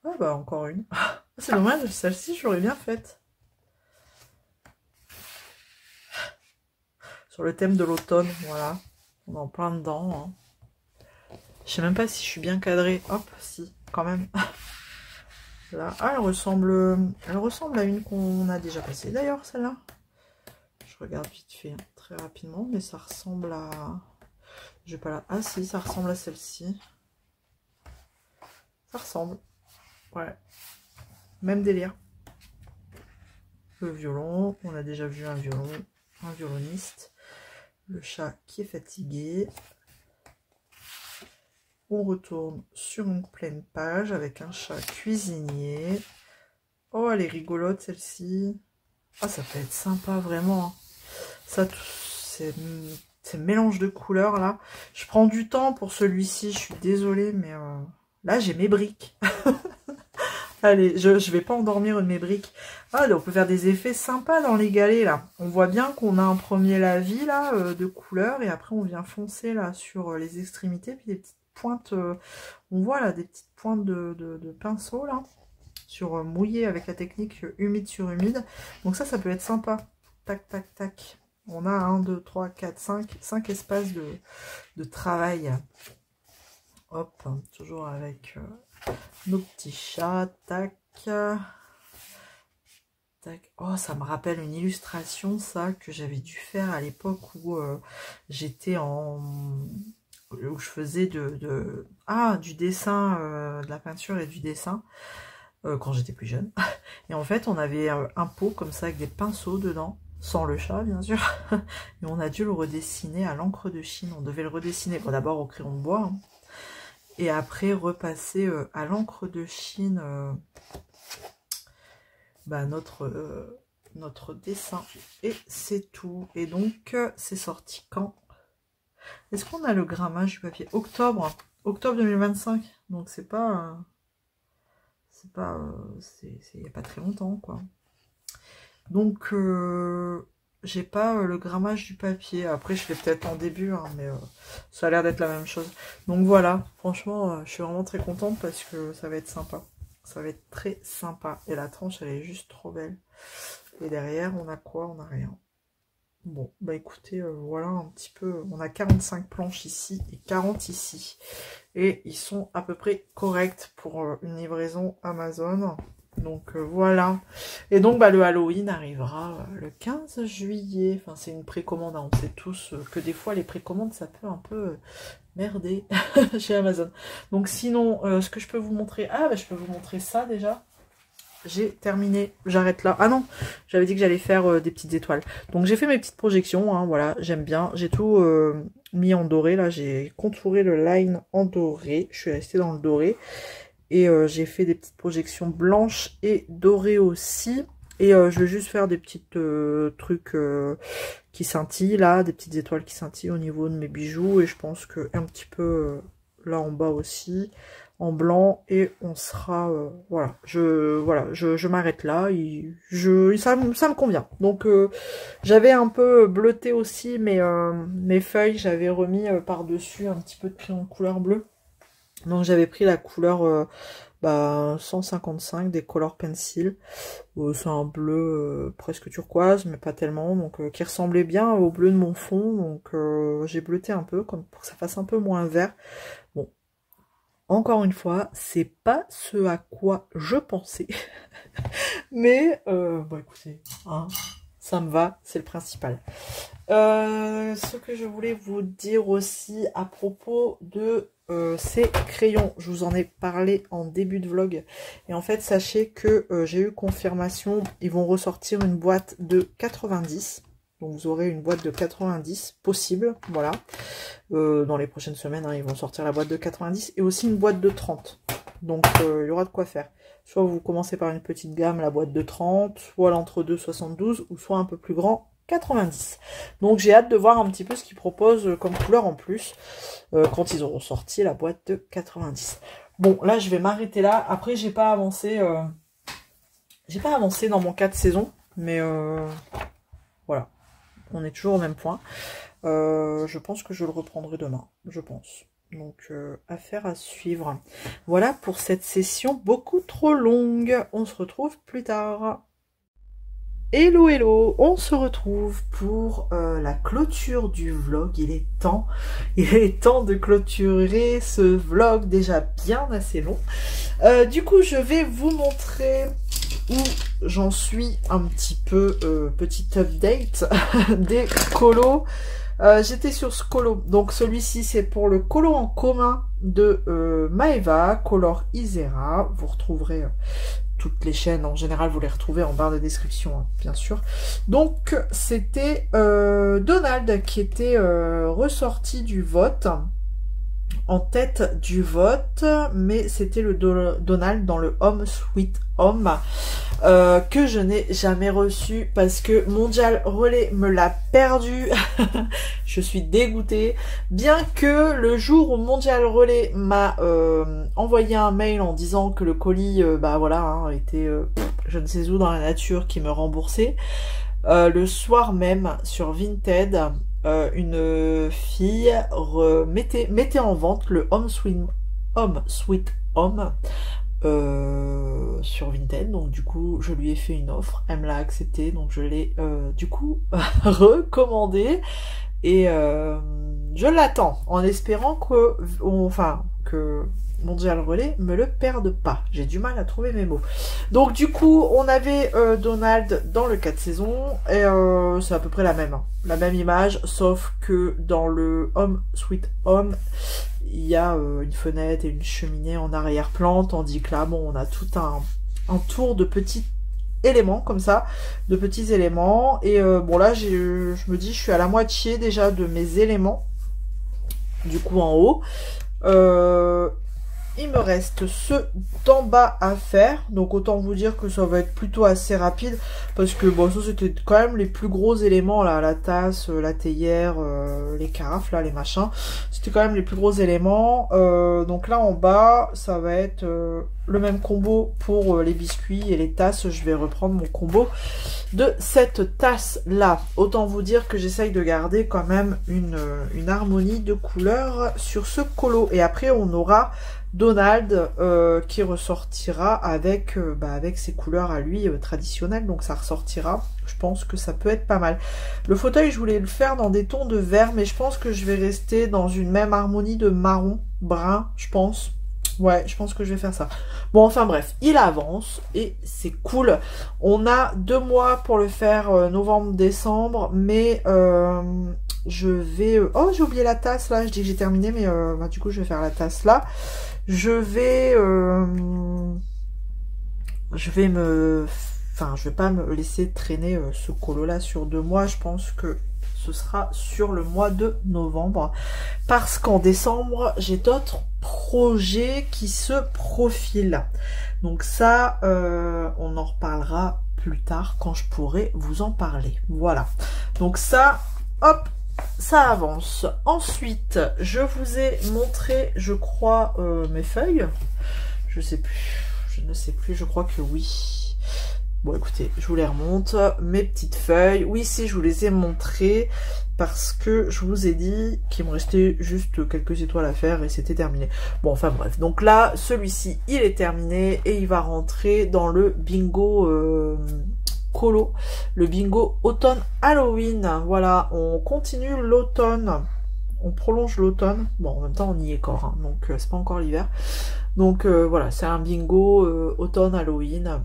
Ah bah, encore une. C'est dommage, celle-ci, j'aurais bien faite. Sur le thème de l'automne, voilà. On est en plein dedans. Hein. Je sais même pas si je suis bien cadrée. Hop, si, quand même. Là. Ah, elle ressemble à une qu'on a déjà passée, d'ailleurs, celle-là. Je regarde vite fait, hein, très rapidement, mais ça ressemble à... Je vais pas là. Ah si, ça ressemble à celle-ci. Ça ressemble. Ouais. Même délire. Le violon, on a déjà vu un violon, un violoniste. Le chat qui est fatigué. On retourne sur une pleine page avec un chat cuisinier. Oh, elle est rigolote celle-ci. Ah, ça peut être sympa vraiment. Ça, c'est mélange de couleurs là. Je prends du temps pour celui-ci, je suis désolée, mais là j'ai mes briques. Allez, je vais pas endormir une de mes briques. Ah, on peut faire des effets sympas dans les galets là. On voit bien qu'on a un premier lavis là de couleurs et après on vient foncer là sur les extrémités, puis des petites pointes. On voit là des petites pointes de pinceau là, sur mouillé avec la technique humide sur humide. Donc ça peut être sympa. Tac, tac, tac. On a 1, 2, 3, 4, 5 espaces de travail. hop, toujours avec nos petits chats, tac, tac. Oh, ça me rappelle une illustration, ça, que j'avais dû faire à l'époque où j'étais où je faisais du dessin, de la peinture et du dessin, quand j'étais plus jeune. Et en fait, on avait un pot comme ça avec des pinceaux dedans, sans le chat bien sûr, et on a dû le redessiner à l'encre de Chine. On devait le redessiner, bon, d'abord au crayon de bois, hein, et après repasser à l'encre de Chine notre dessin, et c'est tout. Et donc c'est sorti quand? Est-ce qu'on a le grammage du papier? Octobre 2025, donc c'est pas il n'y a pas très longtemps, quoi. Donc j'ai pas le grammage du papier. Après je l'ai peut-être en début, hein, mais ça a l'air d'être la même chose. Donc voilà, franchement je suis vraiment très contente parce que ça va être sympa. Ça va être très sympa. Et la tranche elle est juste trop belle. Et derrière on a quoi? On a rien. Bon, bah écoutez, voilà un petit peu, on a 45 planches ici et 40 ici. Et ils sont à peu près corrects pour une livraison Amazon. Donc voilà. Et donc bah, le Halloween arrivera le 15 juillet. Enfin, c'est une précommande, hein. On sait tous que des fois les précommandes, ça peut un peu merder chez Amazon. Donc sinon, ce que je peux vous montrer... Ah, bah, je peux vous montrer ça déjà. J'ai terminé, j'arrête là. Ah non, j'avais dit que j'allais faire des petites étoiles. Donc j'ai fait mes petites projections, hein, voilà, j'aime bien. J'ai tout mis en doré, là, j'ai contouré le line en doré. Je suis restée dans le doré. Et j'ai fait des petites projections blanches et dorées aussi. Et je vais juste faire des petites trucs qui scintillent, là, des petites étoiles qui scintillent au niveau de mes bijoux. Et je pense que un petit peu là en bas aussi, en blanc, et on sera voilà, je m'arrête là, ça me convient. Donc j'avais un peu bleuté aussi mes feuilles, j'avais remis par dessus un petit peu de crayon de couleur bleue. Donc j'avais pris la couleur 155 des Color Pencil. C'est un bleu presque turquoise, mais pas tellement, donc qui ressemblait bien au bleu de mon fond. Donc j'ai bleuté un peu, comme pour que ça fasse un peu moins vert. Bon, encore une fois, c'est pas ce à quoi je pensais. Mais bon écoutez, hein, ça me va, c'est le principal. Ce que je voulais vous dire aussi à propos de ces crayons, je vous en ai parlé en début de vlog, et en fait sachez que j'ai eu confirmation, ils vont ressortir une boîte de 90, donc vous aurez une boîte de 90 possible, voilà, dans les prochaines semaines, hein, ils vont sortir la boîte de 90 et aussi une boîte de 30, donc il y aura de quoi faire. Soit vous commencez par une petite gamme, la boîte de 30, soit l'entre-deux 72, ou soit un peu plus grand, 90. Donc j'ai hâte de voir un petit peu ce qu'ils proposent comme couleur en plus quand ils auront sorti la boîte de 90. Bon, là je vais m'arrêter là. Après j'ai pas avancé dans mon cas de saison, mais voilà, on est toujours au même point. Je pense que je le reprendrai demain, je pense. Donc affaire à suivre. Voilà pour cette session beaucoup trop longue. On se retrouve plus tard. Hello hello, on se retrouve pour la clôture du vlog. Il est temps de clôturer ce vlog déjà bien assez long. Du coup je vais vous montrer où j'en suis un petit peu, petite update des colos. J'étais sur ce colo, donc celui-ci c'est pour le colo en commun de Maeva, Color Isera. Vous retrouverez toutes les chaînes, en général vous les retrouvez en barre de description, hein, bien sûr. Donc c'était Donald qui était ressorti du vote, en tête du vote, mais c'était le Donald dans le Home Sweet Home que je n'ai jamais reçu parce que Mondial Relais me l'a perdu. Je suis dégoûtée, bien que le jour où Mondial Relais m'a envoyé un mail en disant que le colis voilà, hein, était je ne sais où dans la nature, qui me remboursait, le soir même sur Vinted, une fille mettait en vente le Home Sweet Home sur Vinted. Donc du coup je lui ai fait une offre, elle me l'a accepté, donc je l'ai du coup recommandé, et je l'attends en espérant que Mondial Relais, me le perde pas. J'ai du mal à trouver mes mots. Donc du coup, on avait Donald dans le 4 saisons, et c'est à peu près la même image, sauf que dans le Home Sweet Home, il y a une fenêtre et une cheminée en arrière-plan, tandis que là, bon, on a tout un tour de petits éléments comme ça, de petits éléments, et bon là, je me dis, je suis à la moitié déjà de mes éléments, du coup en haut. Il me reste ceux d'en bas à faire, donc autant vous dire que ça va être plutôt assez rapide, parce que bon, ça c'était quand même les plus gros éléments là, la tasse, la théière, les carafes là, les machins, c'était quand même les plus gros éléments. Donc là en bas, ça va être le même combo pour les biscuits et les tasses. Je vais reprendre mon combo de cette tasse là. Autant vous dire que j'essaye de garder quand même une harmonie de couleurs sur ce colo, et après on aura Donald qui ressortira avec ses couleurs à lui traditionnelles, donc ça ressortira. Je pense que ça peut être pas mal. Le fauteuil, je voulais le faire dans des tons de vert, mais je pense que je vais rester dans une même harmonie de marron, brun, je pense. Ouais, je pense que je vais faire ça. Bon, enfin bref, il avance et c'est cool. On a 2 mois pour le faire, novembre-décembre, mais je vais... Oh, j'ai oublié la tasse là, je dis que j'ai terminé, mais du coup je vais faire la tasse là. Je vais pas me laisser traîner ce colo là sur 2 mois. Je pense que ce sera sur le mois de novembre, parce qu'en décembre j'ai d'autres projets qui se profilent. Donc ça, on en reparlera plus tard quand je pourrai vous en parler. Voilà. Donc ça, hop, ça avance. Ensuite, je vous ai montré, je crois, mes feuilles. Je sais plus. Je ne sais plus. Je crois que oui. Bon, écoutez, je vous les remonte. Mes petites feuilles. Oui, si, je vous les ai montrées parce que je vous ai dit qu'il me restait juste quelques étoiles à faire et c'était terminé. Bon, enfin bref. Donc là, celui-ci, il est terminé et il va rentrer dans le bingo... colo, le bingo automne Halloween. Voilà, on continue l'automne, on prolonge l'automne. Bon, en même temps on y est encore, hein, donc c'est pas encore l'hiver. Donc voilà, c'est un bingo automne Halloween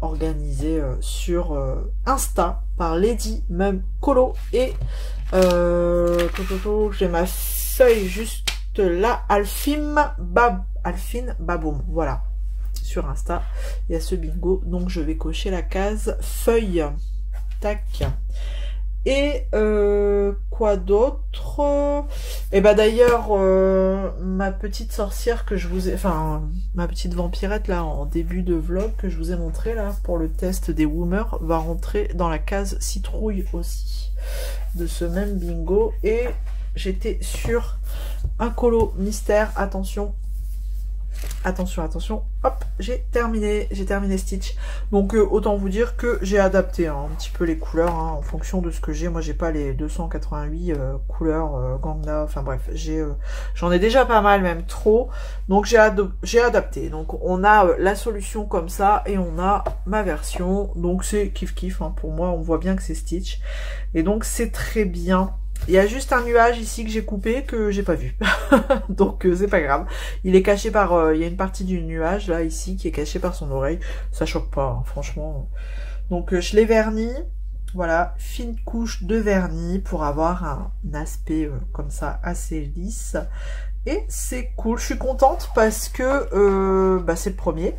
organisé sur Insta par Lady Mum Colo, et j'ai ma feuille juste là, Alphine Baboum, voilà. Sur Insta, il y a ce bingo, donc je vais cocher la case feuille. Tac. Et quoi d'autre? Et bah d'ailleurs, ma petite sorcière que je vous ai... Enfin, ma petite vampirette là, en début de vlog, que je vous ai montré là, pour le test des Woomers, va rentrer dans la case citrouille aussi, de ce même bingo. Et j'étais sur un colo mystère, attention. Attention, attention, hop, j'ai terminé Stitch. Donc autant vous dire que j'ai adapté un petit peu les couleurs en fonction de ce que j'ai. Moi j'ai pas les 288 couleurs Gangna, enfin bref, j'en ai déjà pas mal, même trop. Donc j'ai adapté. Donc on a la solution comme ça et on a ma version. Donc c'est kiff kiff, pour moi on voit bien que c'est Stitch. Et donc c'est très bien. Il y a juste un nuage ici que j'ai coupé, que j'ai pas vu. Donc c'est pas grave. Il est caché par... il y a une partie du nuage là, ici, qui est cachée par son oreille. Ça choque pas, franchement. Donc je l'ai verni. Voilà, fine couche de vernis pour avoir un aspect comme ça, assez lisse. Et c'est cool. Je suis contente parce que c'est le premier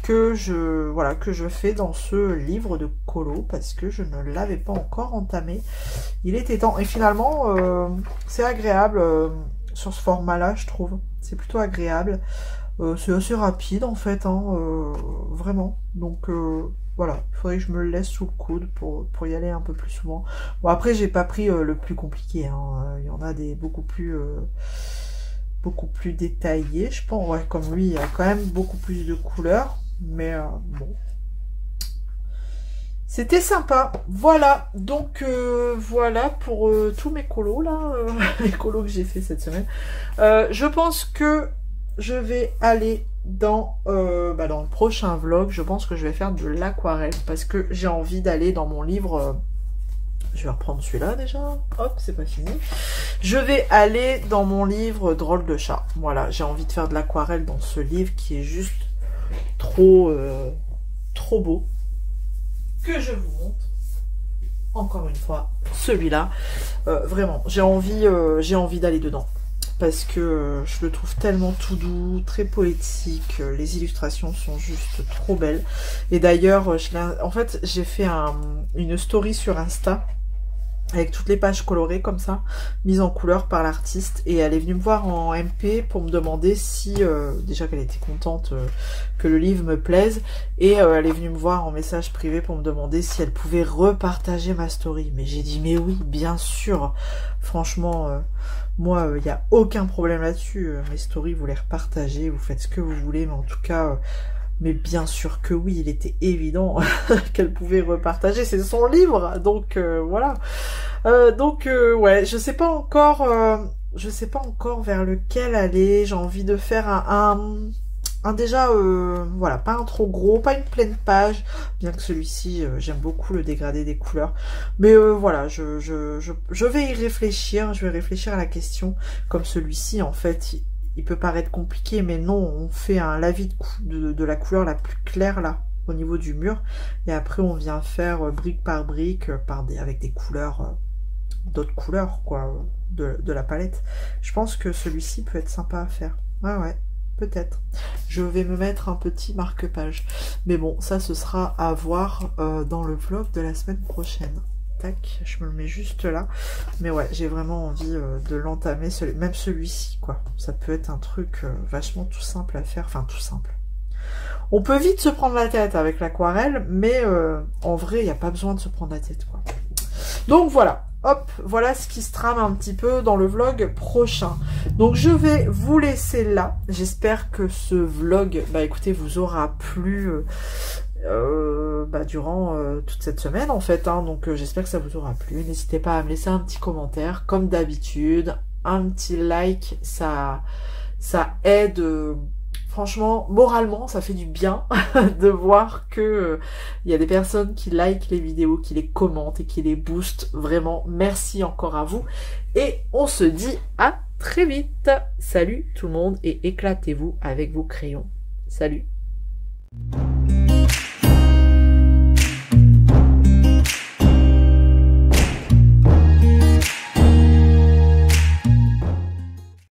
que je fais dans ce livre de colo, parce que je ne l'avais pas encore entamé. Il était temps, et finalement c'est agréable sur ce format là, je trouve. C'est plutôt agréable, c'est assez rapide en fait, vraiment. Donc voilà, il faudrait que je me le laisse sous le coude pour y aller un peu plus souvent. Bon, après j'ai pas pris le plus compliqué, il y en a des beaucoup plus détaillés, je pense. Ouais, comme lui il y a quand même beaucoup plus de couleurs. Mais bon, c'était sympa. Voilà, donc voilà pour tous mes colos là, les colos que j'ai fait cette semaine. Je pense que je vais aller dans le prochain vlog. Je pense que je vais faire de l'aquarelle, parce que j'ai envie d'aller dans mon livre Je vais reprendre celui-là déjà. Hop, c'est pas fini. Je vais aller dans mon livre Drôle de chat. Voilà, j'ai envie de faire de l'aquarelle dans ce livre qui est juste trop beau. Que je vous montre. Encore une fois, celui-là. Vraiment, j'ai envie d'aller dedans. Parce que je le trouve tellement tout doux, très poétique. Les illustrations sont juste trop belles. Et d'ailleurs, en fait, j'ai fait une story sur Insta avec toutes les pages colorées comme ça, mises en couleur par l'artiste, et elle est venue me voir en MP pour me demander si, déjà qu'elle était contente que le livre me plaise, et elle est venue me voir en message privé pour me demander si elle pouvait repartager ma story. Mais j'ai dit mais oui, bien sûr, franchement, moi, il n'y a aucun problème là-dessus, mes stories, vous les repartagez, vous faites ce que vous voulez, mais en tout cas... mais bien sûr que oui, il était évident qu'elle pouvait repartager, c'est son livre, donc voilà. Ouais, je sais pas encore vers lequel aller. J'ai envie de faire un déjà, voilà, pas un trop gros, pas une pleine page, bien que celui-ci, j'aime beaucoup le dégradé des couleurs. Mais voilà, je vais y réfléchir, je vais réfléchir à la question, comme celui-ci, en fait, il peut paraître compliqué, mais non, on fait un lavis de la couleur la plus claire, là, au niveau du mur, et après on vient faire brique par brique, avec des couleurs, d'autres couleurs, quoi, de la palette. Je pense que celui-ci peut être sympa à faire. Ouais, peut-être. Je vais me mettre un petit marque-page. Mais bon, ça, ce sera à voir dans le vlog de la semaine prochaine. Tac, je me le mets juste là. Mais ouais, j'ai vraiment envie de l'entamer, même celui-ci, quoi. Ça peut être un truc vachement tout simple à faire. Enfin, tout simple. On peut vite se prendre la tête avec l'aquarelle, mais en vrai, il n'y a pas besoin de se prendre la tête, quoi. Donc voilà. Hop, voilà ce qui se trame un petit peu dans le vlog prochain. Donc je vais vous laisser là. J'espère que ce vlog, bah écoutez, vous aura plu durant toute cette semaine en fait. Hein. Donc j'espère que ça vous aura plu. N'hésitez pas à me laisser un petit commentaire, comme d'habitude. Un petit like, ça aide... franchement, moralement, ça fait du bien de voir que y a des personnes qui likent les vidéos, qui les commentent et qui les boostent. Vraiment, merci encore à vous. Et on se dit à très vite. Salut tout le monde et éclatez-vous avec vos crayons. Salut.